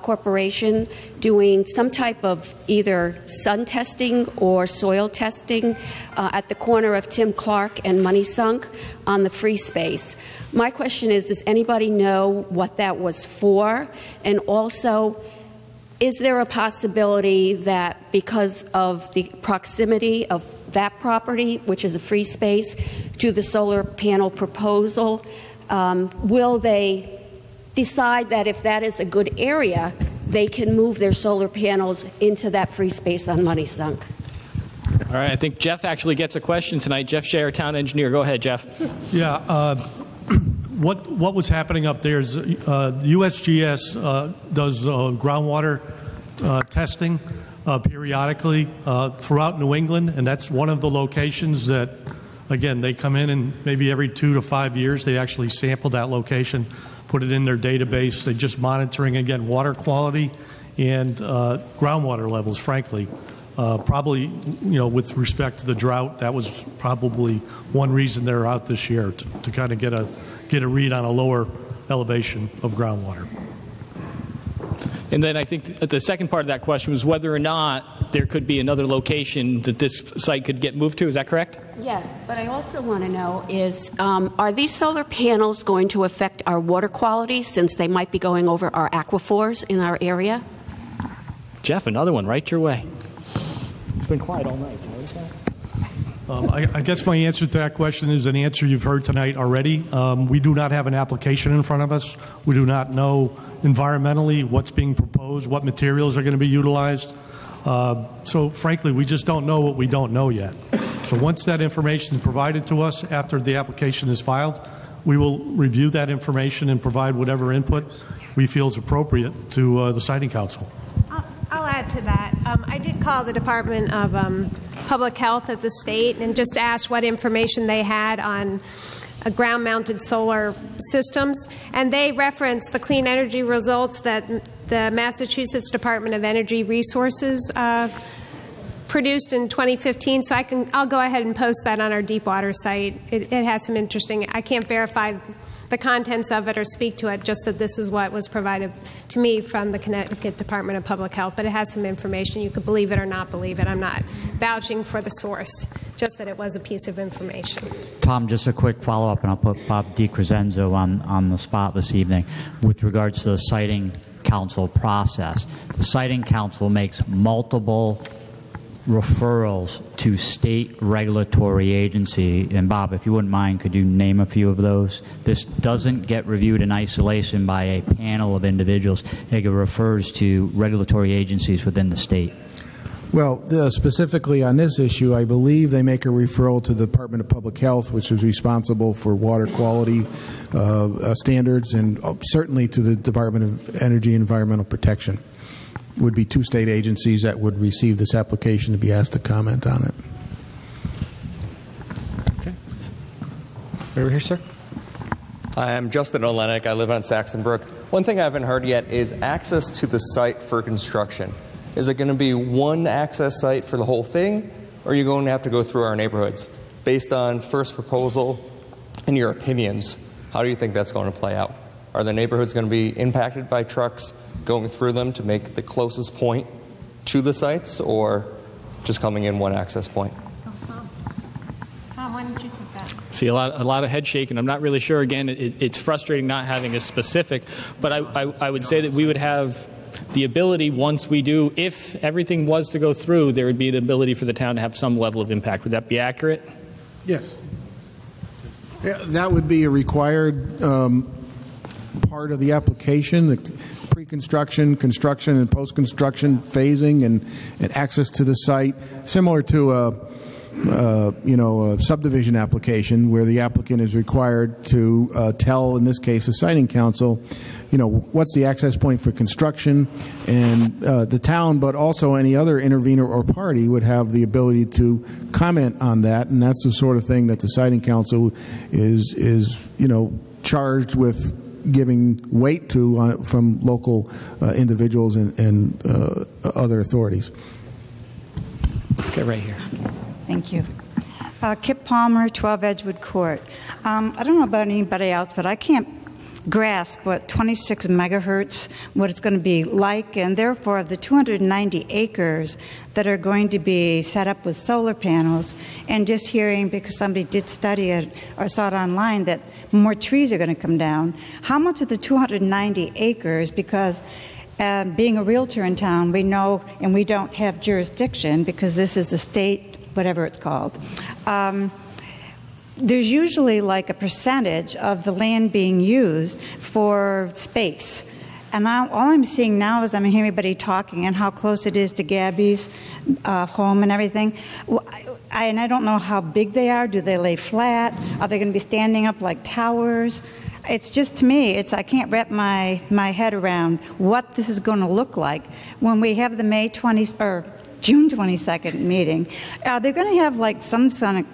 Corporation doing some type of either sun testing or soil testing at the corner of Tim Clark and Money Sunk on the free space. My question is, does anybody know what that was for? And also, is there a possibility that because of the proximity of that property, which is a free space, to the solar panel proposal, will they decide that if that is a good area, they can move their solar panels into that free space on Money Sunk?
All right, I think Jeff actually gets a question tonight. Jeff Scher, town engineer. Go ahead, Jeff.
Yeah. What was happening up there is USGS does groundwater testing periodically throughout New England, and that's one of the locations that Again, they come in and maybe every 2 to 5 years they actually sample that location, put it in their database. They're just monitoring, again, water quality and groundwater levels, frankly. Probably, with respect to the drought, that was probably one reason they're out this year, to kind of get a read on a lower elevation of groundwater.
And then I think the second part of that question was whether or not there could be another location that this site could get moved to. Is that correct?
Yes, but I also want to know is, are these solar panels going to affect our water quality since they might be going over our aquifers in our area?
Jeff, another one right your way. It's been quiet all night. You notice that?
I guess my answer to that question is an answer you've heard tonight already. We do not have an application in front of us. We do not know environmentally what's being proposed, what materials are going to be utilized. So frankly, we just don't know what we don't know yet. So once that information is provided to us after the application is filed, we will review that information and provide whatever input we feel is appropriate to the Siting Council.
I'll add to that. I did call the Department of Public Health at the state and just asked what information they had on ground-mounted solar systems, and they referenced the clean energy results that the Massachusetts Department of Energy Resources produced in 2015. So I'll go ahead and post that on our Deepwater site. It has some interesting. I can't verify the contents of it or speak to it, just that this is what was provided to me from the Connecticut Department of Public Health. But it has some information. You could believe it or not believe it. I'm not vouching for the source, just that it was a piece of information.
Tom, just a quick follow-up, and I'll put Bob DiCrescenzo on the spot this evening. With regards to the Siting Council process, the Siting Council makes multiple referrals to state regulatory agency. And Bob, if you wouldn't mind, could you name a few of those? This doesn't get reviewed in isolation by a panel of individuals. It refers to regulatory agencies within the state.
Well, specifically on this issue, I believe they make a referral to the Department of Public Health, which is responsible for water quality standards, and certainly to the Department of Energy and Environmental Protection. Would be two state agencies that would receive this application to be asked to comment on it.
Okay. Over here, sir.
I'm Justin Olenek. I live on Saxon Brook. One thing I haven't heard yet is access to the site for construction. Is it going to be one access site for the whole thing, or are you going to have to go through our neighborhoods? Based on first proposal and your opinions, how do you think that's going to play out? Are the neighborhoods going to be impacted by trucks going through them to make the closest point to the sites, or just coming in one access point?
Tom, why don't you take that?
See a lot of head shaking. I'm not really sure. Again, it's frustrating not having a specific, but I would say that we would have the ability, once we do, if everything was to go through, there would be the ability for the town to have some level of impact. Would that be accurate?
Yes. Yeah, that would be a required part of the application, the pre-construction, construction, and post-construction phasing and access to the site, similar to a subdivision application where the applicant is required to tell, in this case, the Siting Council, what's the access point for construction, and the town, but also any other intervener or party would have the ability to comment on that, and that's the sort of thing that the Siting Council is charged with giving weight to from local individuals and other authorities.
Okay, right here.
Thank you. Kip Palmer, 12 Edgewood Court. I don't know about anybody else, but I can't grasp what 26 megahertz, what it's going to be like, and therefore the 290 acres that are going to be set up with solar panels, and just hearing, because somebody did study it or saw it online, that more trees are going to come down. How much of the 290 acres, because being a realtor in town, we know, and we don't have jurisdiction because this is the state, whatever it's called, there's usually like a percentage of the land being used for space. And all I'm seeing now is I'm hearing everybody talking and how close it is to Gabby's home and everything. And I don't know how big they are. Do they lay flat? Are they going to be standing up like towers? It's just, to me, I can't wrap my head around what this is going to look like when we have the June 22nd meeting. Are they going to have like some sort of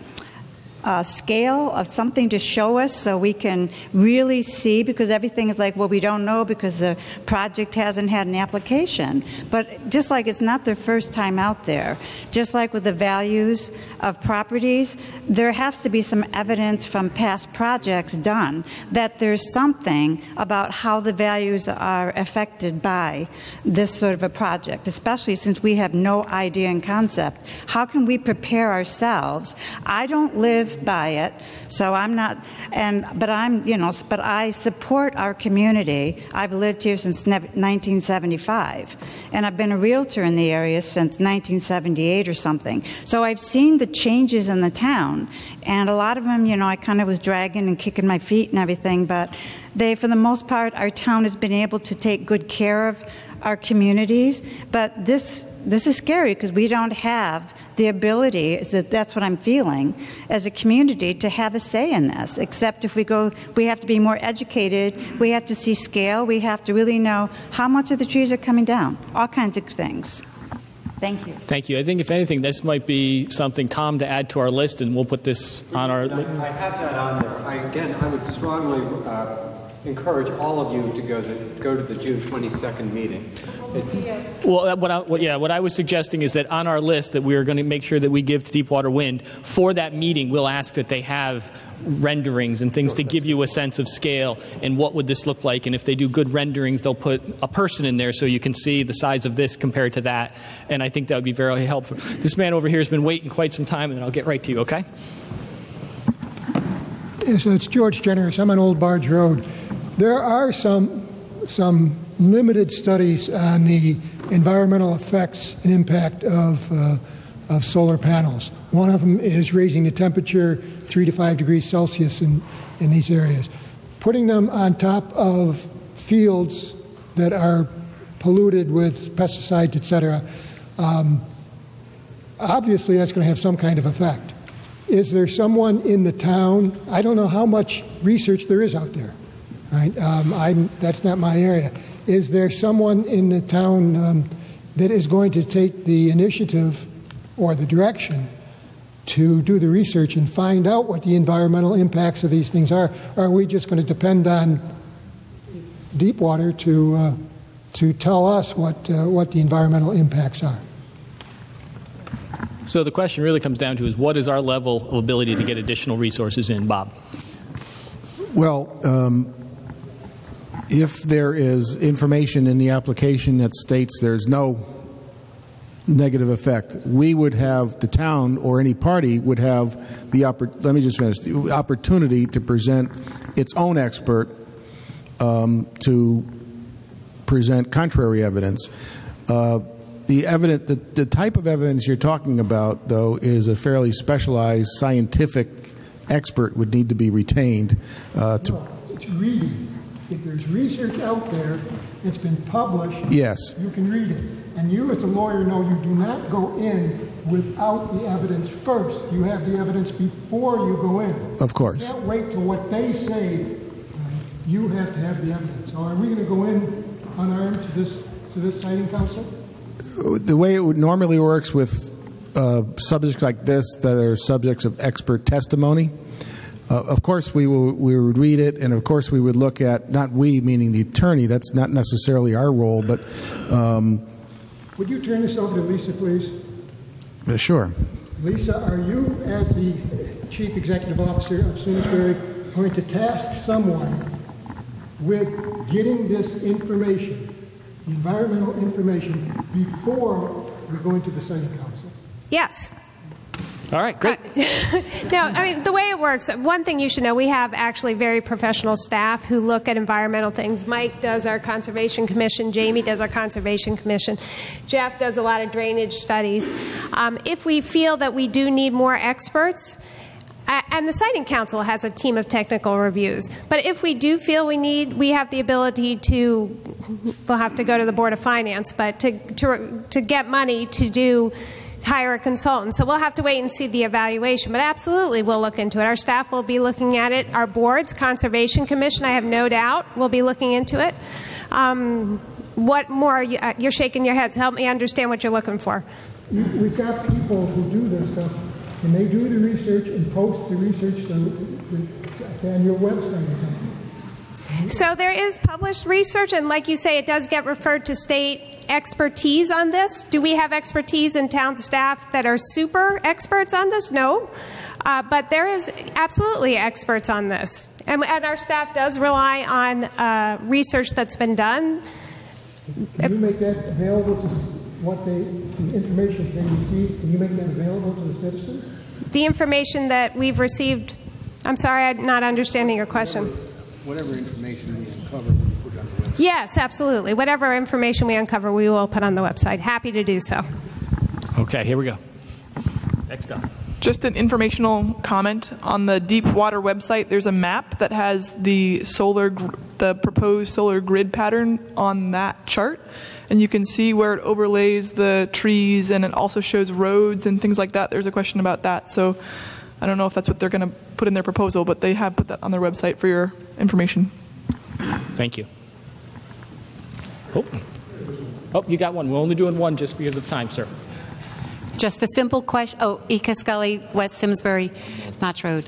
scale of something to show us so we can really see, because everything is like, well, we don't know because the project hasn't had an application. But just like it's not their first time out there, just like with the values of properties, there has to be some evidence from past projects done that there's something about how the values are affected by this sort of a project, especially since we have no idea and concept. How can we prepare ourselves? I don't live by it, so I'm not, but I support our community. I've lived here since 1975, and I've been a realtor in the area since 1978 or something. So I've seen the changes in the town, and a lot of them, I kind of was dragging and kicking my feet and everything, but for the most part, our town has been able to take good care of our communities. But this is scary because we don't have the ability, that's what I'm feeling, as a community to have a say in this, except if we have to be more educated, we have to see scale, we have to really know how much of the trees are coming down, all kinds of things. Thank you.
Thank you. I think, if anything, this might be something, Tom, to add to our list, and we'll put this on our list.
I have that on there. I would strongly encourage all of you to go to the June 22nd meeting.
Well, what I was suggesting is that on our list that we are going to make sure that we give to Deepwater Wind for that meeting, we'll ask that they have renderings and things to give you a sense of scale and what would this look like. And if they do good renderings, they'll put a person in there so you can see the size of this compared to that. And I think that would be very helpful. This man over here has been waiting quite some time, and then I'll get right to you, okay?
Yes, it's George Generous. I'm on Old Barge Road. There are some limited studies on the environmental effects and impact of solar panels. One of them is raising the temperature 3 to 5 degrees Celsius in these areas. Putting them on top of fields that are polluted with pesticides, etc., obviously that's going to have some kind of effect. Is there someone in the town? I don't know how much research there is out there. Right? That's not my area. Is there someone in the town that is going to take the initiative or the direction to do the research and find out what the environmental impacts of these things are? Or are we just going to depend on Deepwater to tell us what the environmental impacts are?
So the question really comes down to is what is our level of ability to get additional resources in, Bob?
Well, if there is information in the application that states there's no negative effect, we would have, the town or any party would have the opportunity to present its own expert to present contrary evidence. The type of evidence you're talking about, though, is a fairly specialized scientific expert would need to be retained.
No, it's reading. If there's research out there that's been published,
yes,
you can read it. And you as a lawyer know you do not go in without the evidence first. You have the evidence before you go in.
Of course.
You can't wait till what they say. You have to have the evidence. So are we going to go in unarmed to this siting council?
The way it normally works with subjects like this that are subjects of expert testimony, of course we would read it, and of course we would look at, not we meaning the attorney, that's not necessarily our role, but
would you turn this over to Lisa, please?
Sure.
Lisa, are you, as the Chief Executive Officer of Simsbury, going to task someone with getting this information, environmental information, before we go into the siting council?
Yes.
All right, great.
No, I mean, the way it works, one thing you should know, we have actually very professional staff who look at environmental things. Mike does our Conservation Commission. Jamie does our Conservation Commission. Jeff does a lot of drainage studies. If we feel that we do need more experts, and the Siting Council has a team of technical reviews, but if we do feel we have the ability to, we'll have to go to the Board of Finance, but to get money to hire a consultant. So we'll have to wait and see the evaluation, but absolutely we'll look into it. Our staff will be looking at it. Our boards, Conservation Commission, I have no doubt, will be looking into it. What more? You're shaking your heads. Help me understand what you're looking for.
We've got people who do this stuff Can they do the research and post the research on your website or something?
So there is published research, and like you say, it does get referred to state expertise on this. Do we have expertise in town staff that are super experts on this? No. But there is absolutely experts on this. And our staff does rely on research that's been done.
Can you make that available to the information they receive? Can you make that available to the citizens?
The information that we've received, I'm sorry, I'm not understanding your question.
Whatever information we uncover, we put it on the website.
Yes, absolutely. Whatever information we uncover, we will put on the website. Happy to do so.
Okay, here we go. Next up.
Just an informational comment. On the Deepwater website, there's a map that has the proposed solar grid pattern on that chart. And you can see where it overlays the trees, and it also shows roads and things like that. There's a question about that. So I don't know if that's what they're going to put in their proposal, but they have put that on their website for your information.
Thank you. Oh, you got one. We're only doing one just because of time, sir.
Just a simple question. Oh, Ika Scully, West Simsbury, Notch Road.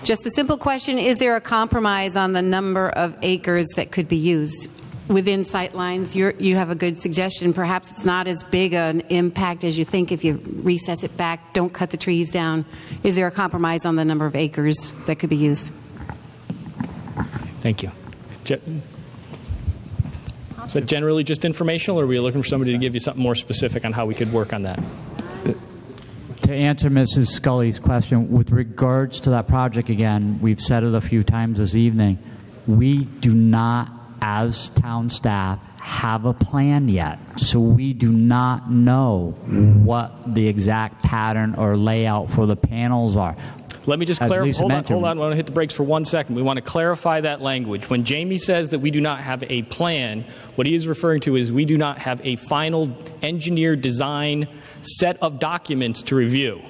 Just a simple question. Is there a compromise on the number of acres that could be used? Within sight lines, you have a good suggestion. Perhaps it's not as big an impact as you think if you recess it back, don't cut the trees down. Is there a compromise on the number of acres that could be used?
Thank you. Is that generally just informational, or are we looking for somebody to give you something more specific on how we could work on that?
To answer Mrs. Scully's question, with regards to that project, again, we've said it a few times this evening, we do not, as town staff, have a plan yet. So we do not know what the exact pattern or layout for the panels are.
Let me just clarify. Hold on. I want to hit the brakes for 1 second. We want to clarify that language. When Jamie says that we do not have a plan, what he is referring to is we do not have a final engineered design set of documents to review.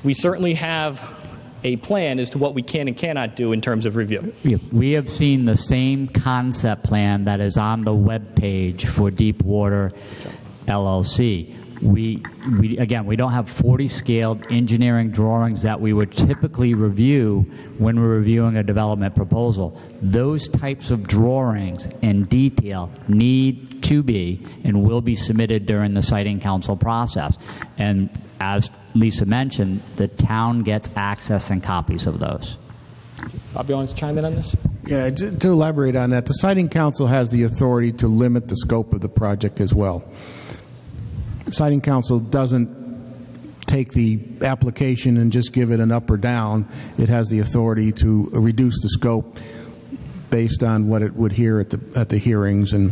We certainly have a plan as to what we can and cannot do in terms of review.
We have seen the same concept plan that is on the web page for Deepwater LLC. We don't have 40 scaled engineering drawings that we would typically review when we're reviewing a development proposal. Those types of drawings in detail need to be and will be submitted during the siting council process. And as Lisa mentioned, the town gets access and copies of those.
Bob, you want to chime in on this?
Yeah, to elaborate on that, the siting council has the authority to limit the scope of the project as well. Siting council doesn't take the application and just give it an up or down. It has the authority to reduce the scope based on what it would hear at the hearings and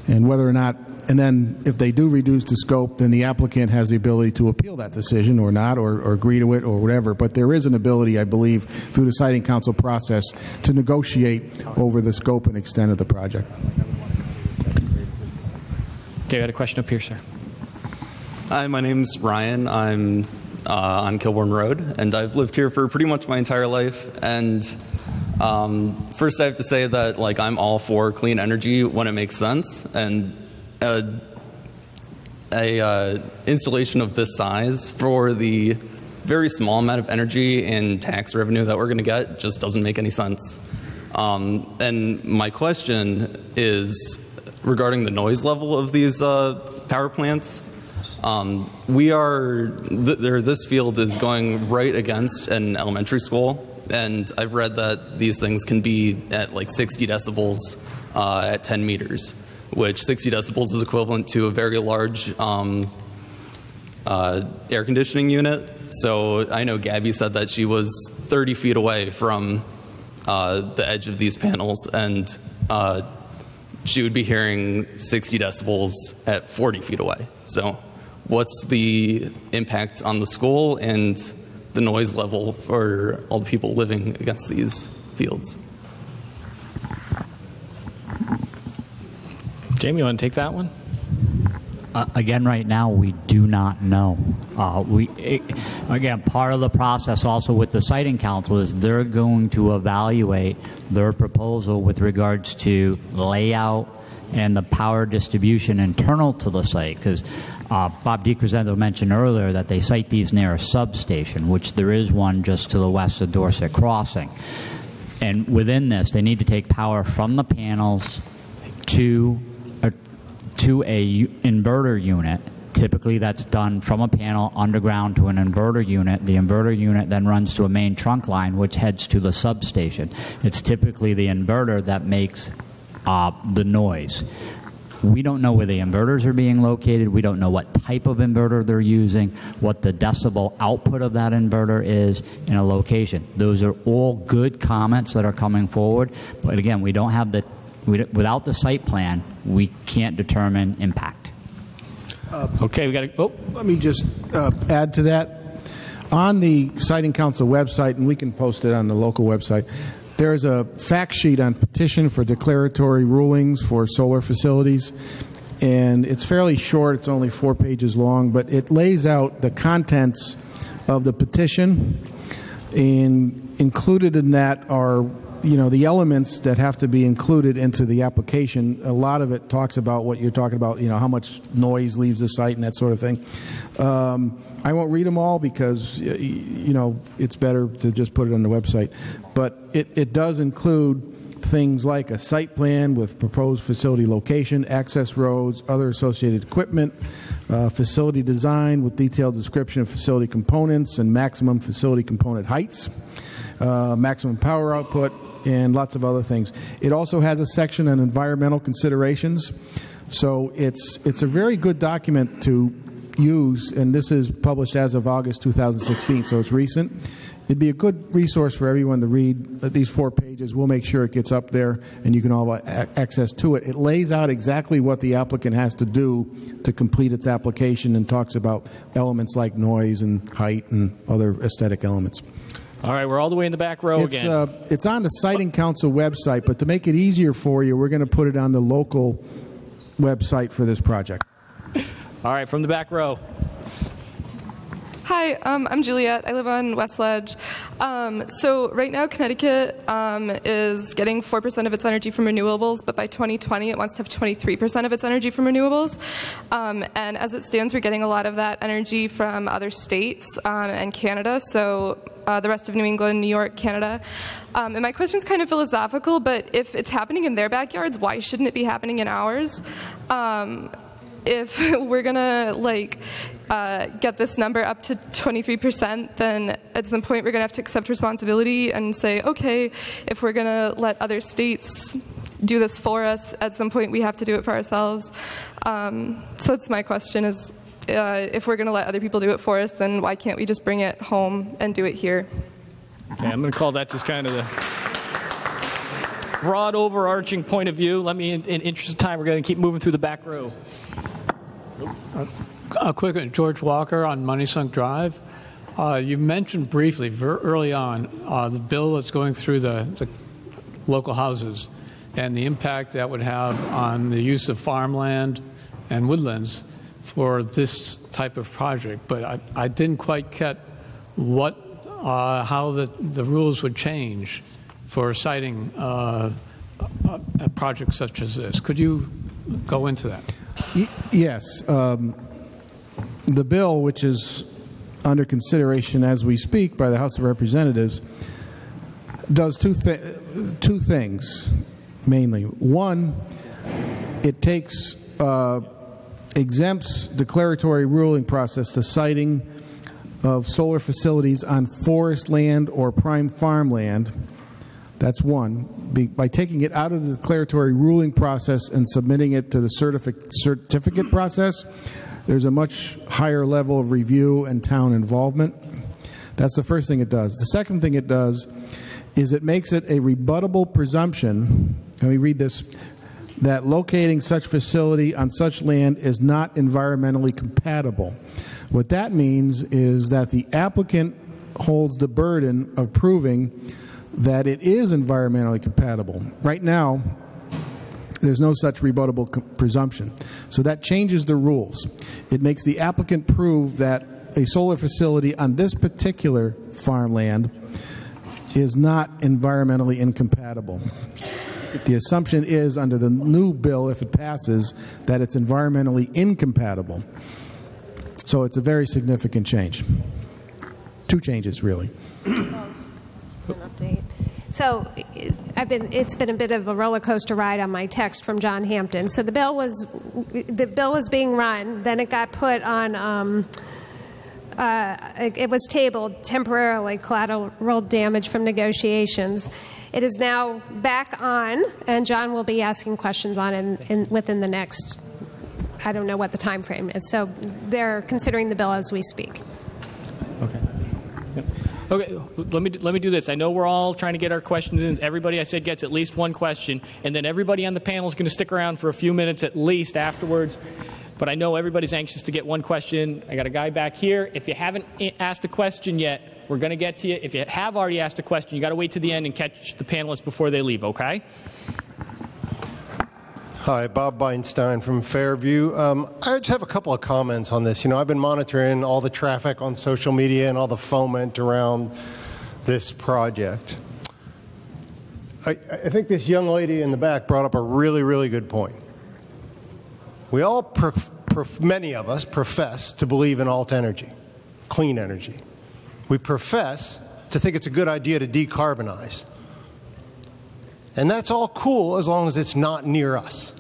whether or not. And then if they do reduce the scope, then the applicant has the ability to appeal that decision or not, or agree to it or whatever. But there is an ability, I believe, through the siting council process to negotiate over the scope and extent of the project.
Okay, I got a question up here, sir.
Hi, my name's Ryan. I'm on Kilbourne Road, and I've lived here for pretty much my entire life. And first I have to say that I'm all for clean energy when it makes sense. And a installation of this size for the very small amount of energy and tax revenue that we're going to get just doesn't make any sense. And my question is regarding the noise level of these power plants. This field is going right against an elementary school, and I've read that these things can be at 60 decibels at 10 meters, which 60 decibels is equivalent to a very large air conditioning unit. So I know Gabby said that she was 30 feet away from the edge of these panels, and she would be hearing 60 decibels at 40 feet away. So what's the impact on the school and the noise level for all the people living against these fields?
Jamie, you want to take that one?
Again, right now, we do not know. Again, part of the process also with the siting council is they're going to evaluate their proposal with regards to layout and the power distribution internal to the site, because Bob DiCrescenzo mentioned earlier that they site these near a substation, which there is one just to the west of Dorset Crossing. And within this, they need to take power from the panels to a inverter unit. Typically, that's done from a panel underground to an inverter unit. The inverter unit then runs to a main trunk line, which heads to the substation. It's typically the inverter that makes the noise. We don't know where the inverters are being located. We don't know what type of inverter they're using, what the decibel output of that inverter is in a location. Those are all good comments that are coming forward. But again, we don't have without the site plan, we can't determine impact.
Okay, we got to. Oh,
let me just add to that. On the Siting Council website, and we can post it on the local website, there's a fact sheet on petition for declaratory rulings for solar facilities, and it's fairly short. It's only 4 pages long, but it lays out the contents of the petition, and included in that are the elements that have to be included into the application. A lot of it talks about what you're talking about, how much noise leaves the site and that sort of thing. I won't read them all because, it's better to just put it on the website. But it does include things like a site plan with proposed facility location, access roads, other associated equipment, facility design with detailed description of facility components and maximum facility component heights, maximum power output, and lots of other things. It also has a section on environmental considerations. So it's a very good document to use, and this is published as of August 2016, so it's recent. It'd be a good resource for everyone to read these 4 pages. We'll make sure it gets up there and you can all have access to it. It lays out exactly what the applicant has to do to complete its application and talks about elements like noise and height and other aesthetic elements.
All right, we're all the way in the back row again.
It's on the Siting Council website, but to make it easier for you, we're going to put it on the local website for this project.
All right, from the back row.
Hi, I'm Juliet. I live on West Ledge. So right now, Connecticut is getting 4% of its energy from renewables, but by 2020, it wants to have 23% of its energy from renewables. And as it stands, we're getting a lot of that energy from other states and Canada, so the rest of New England, New York, Canada. And my question's kind of philosophical, but if it's happening in their backyards, why shouldn't it be happening in ours? If we're gonna get this number up to 23%, then at some point we're gonna have to accept responsibility and say, okay, if we're gonna let other states do this for us, at some point we have to do it for ourselves. So that's my question is, if we're gonna let other people do it for us, then why can't we just bring it home and do it here?
Okay, I'm gonna call that just kind of the broad overarching point of view. Let me, in interest of time, we're gonna keep moving through the back row.
A quick one, George Walker on Money Sunk Drive. You mentioned briefly early on the bill that's going through the local houses and the impact that would have on the use of farmland and woodlands for this type of project. But I didn't quite get how the rules would change for citing a project such as this. Could you go into that?
Yes. The bill, which is under consideration as we speak by the House of Representatives, does two things, mainly. One, it takes exempts declaratory ruling process to citing of solar facilities on forest land or prime farmland. That's one. By taking it out of the declaratory ruling process and submitting it to the certificate process, there's a much higher level of review and town involvement. That's the first thing it does. The second thing it does is it makes it a rebuttable presumption, let me read this, that locating such facility on such land is not environmentally compatible. What that means is that the applicant holds the burden of proving that it is environmentally compatible. Right now, there's no such rebuttable presumption. So that changes the rules. It makes the applicant prove that a solar facility on this particular farmland is not environmentally incompatible. The assumption is, under the new bill, if it passes, that it's environmentally incompatible. So it's a very significant change. Two changes, really.
An update. So it's been a bit of a roller coaster ride on my text from John Hampton. So the bill was being run, then it got put on. It was tabled temporarily, collateral damage from negotiations. It is now back on, and John will be asking questions on it within the next, I don't know what the time frame is. So they're considering the bill as we speak.
Okay. Yep. Okay, let me do this. I know we're all trying to get our questions in. Everybody, I said, gets at least one question, and then everybody on the panel is going to stick around for a few minutes at least afterwards. But I know everybody's anxious to get one question. I got a guy back here. If you haven't asked a question yet, we're going to get to you. If you have already asked a question, you got to wait to the end and catch the panelists before they leave, okay?
Hi, Bob Beinstein from Fairview. I just have a couple of comments on this. You know, I've been monitoring all the traffic on social media and all the foment around this project. I think this young lady in the back brought up a really, really good point. We all, many of us, profess to believe in alt energy, clean energy. We profess to think it's a good idea to decarbonize. And that's all cool as long as it's not near us.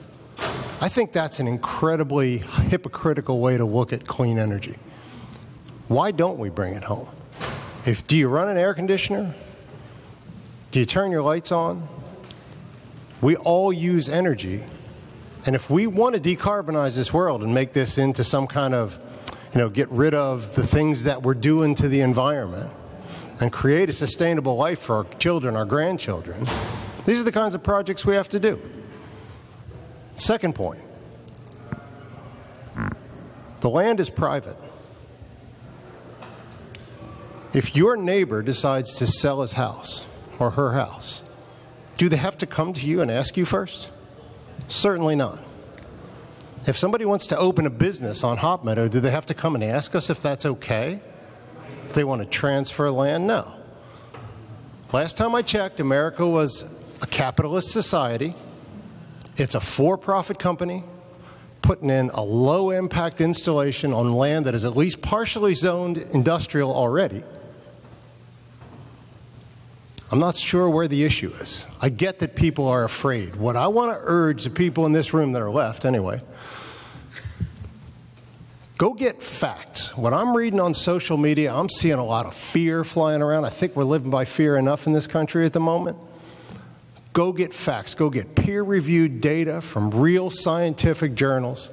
I think that's an incredibly hypocritical way to look at clean energy. Why don't we bring it home? Do you run an air conditioner? Do you turn your lights on? We all use energy. And if we want to decarbonize this world and make this into some kind of, get rid of the things that we're doing to the environment and create a sustainable life for our children, our grandchildren, these are the kinds of projects we have to do. Second point, the land is private. If your neighbor decides to sell his house or her house, do they have to come to you and ask you first? Certainly not. If somebody wants to open a business on Hop Meadow, do they have to come and ask us if that's okay? If they want to transfer land? No. Last time I checked, America was a capitalist society. It's a for-profit company putting in a low-impact installation on land that is at least partially zoned industrial already. I'm not sure where the issue is. I get that people are afraid. What I want to urge the people in this room that are left, anyway, go get facts. What I'm reading on social media, I'm seeing a lot of fear flying around. I think we're living by fear enough in this country at the moment. Go get facts. Go get peer-reviewed data from real scientific journals.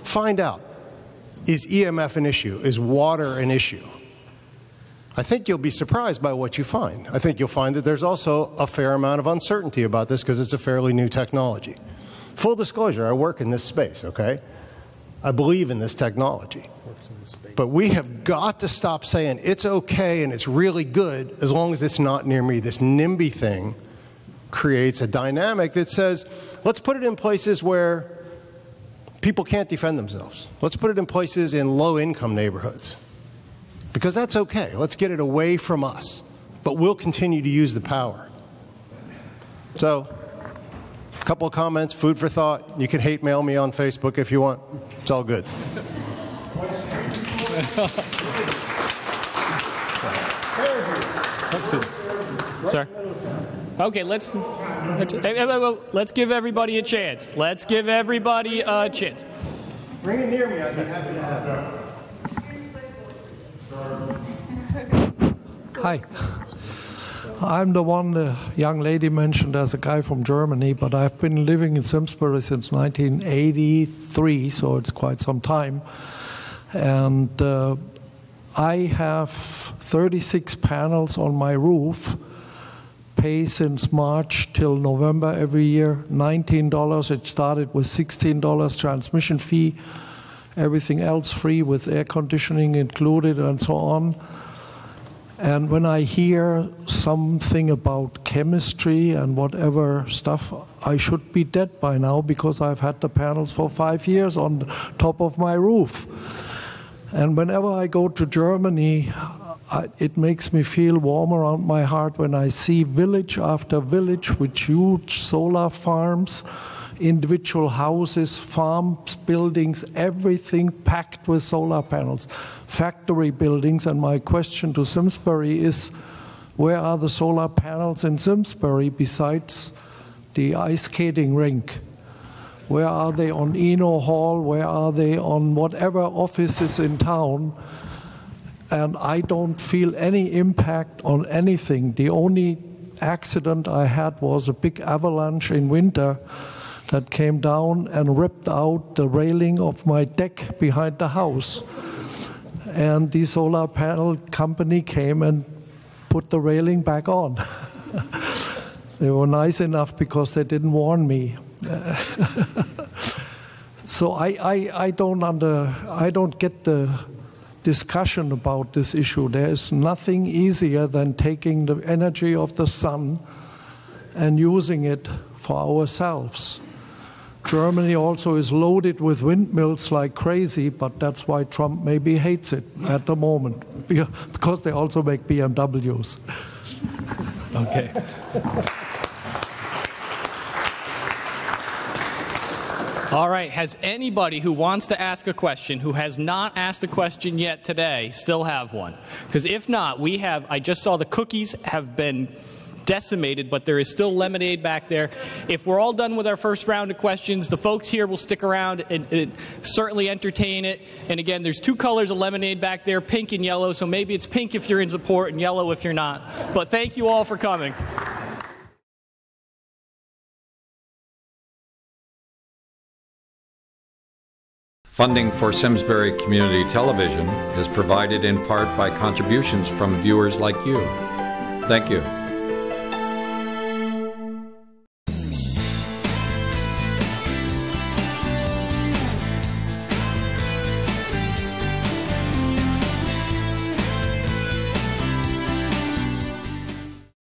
Find out, is EMF an issue? Is water an issue? I think you'll be surprised by what you find. I think you'll find that there's also a fair amount of uncertainty about this because it's a fairly new technology. Full disclosure, I work in this space, okay? I believe in this technology. But we have got to stop saying it's okay and it's really good as long as it's not near me. This NIMBY thing creates a dynamic that says, let's put it in places where people can't defend themselves. Let's put it in places in low-income neighborhoods. Because that's okay. Let's get it away from us. But we'll continue to use the power. So, a couple of comments, food for thought. You can hate mail me on Facebook if you want. It's all good.
Sir? Okay, let's give everybody a chance. Let's give everybody a chance.
Bring it near me. I'd be happy to have it.
Hi. I'm the one the young lady mentioned as a guy from Germany, but I've been living in Simsbury since 1983, so it's quite some time. And I have 36 panels on my roof, pay since March till November every year, $19. It started with $16 transmission fee, everything else free with air conditioning included and so on. And when I hear something about chemistry and whatever stuff, I should be dead by now because I've had the panels for 5 years on top of my roof. And whenever I go to Germany, it makes me feel warm around my heart when I see village after village with huge solar farms, individual houses, farms, buildings, everything packed with solar panels, factory buildings. And my question to Simsbury is, where are the solar panels in Simsbury besides the ice skating rink? Where are they on Eno Hall? Where are they on whatever offices in town? And I don't feel any impact on anything. The only accident I had was a big avalanche in winter that came down and ripped out the railing of my deck behind the house. And the solar panel company came and put the railing back on. They were nice enough because they didn't warn me. So I don't get the discussion about this issue. There is nothing easier than taking the energy of the sun and using it for ourselves. Germany also is loaded with windmills like crazy, but that's why Trump maybe hates it at the moment, because they also make BMWs.
Okay. All right, has anybody who wants to ask a question, who has not asked a question yet today, still have one? Because if not, I just saw the cookies have been decimated, but there is still lemonade back there. If we're all done with our first round of questions, the folks here will stick around and certainly entertain it. And again, there's 2 colors of lemonade back there, pink and yellow, so maybe it's pink if you're in support and yellow if you're not. But thank you all for coming.
Funding for Simsbury Community Television is provided in part by contributions from viewers like you. Thank you.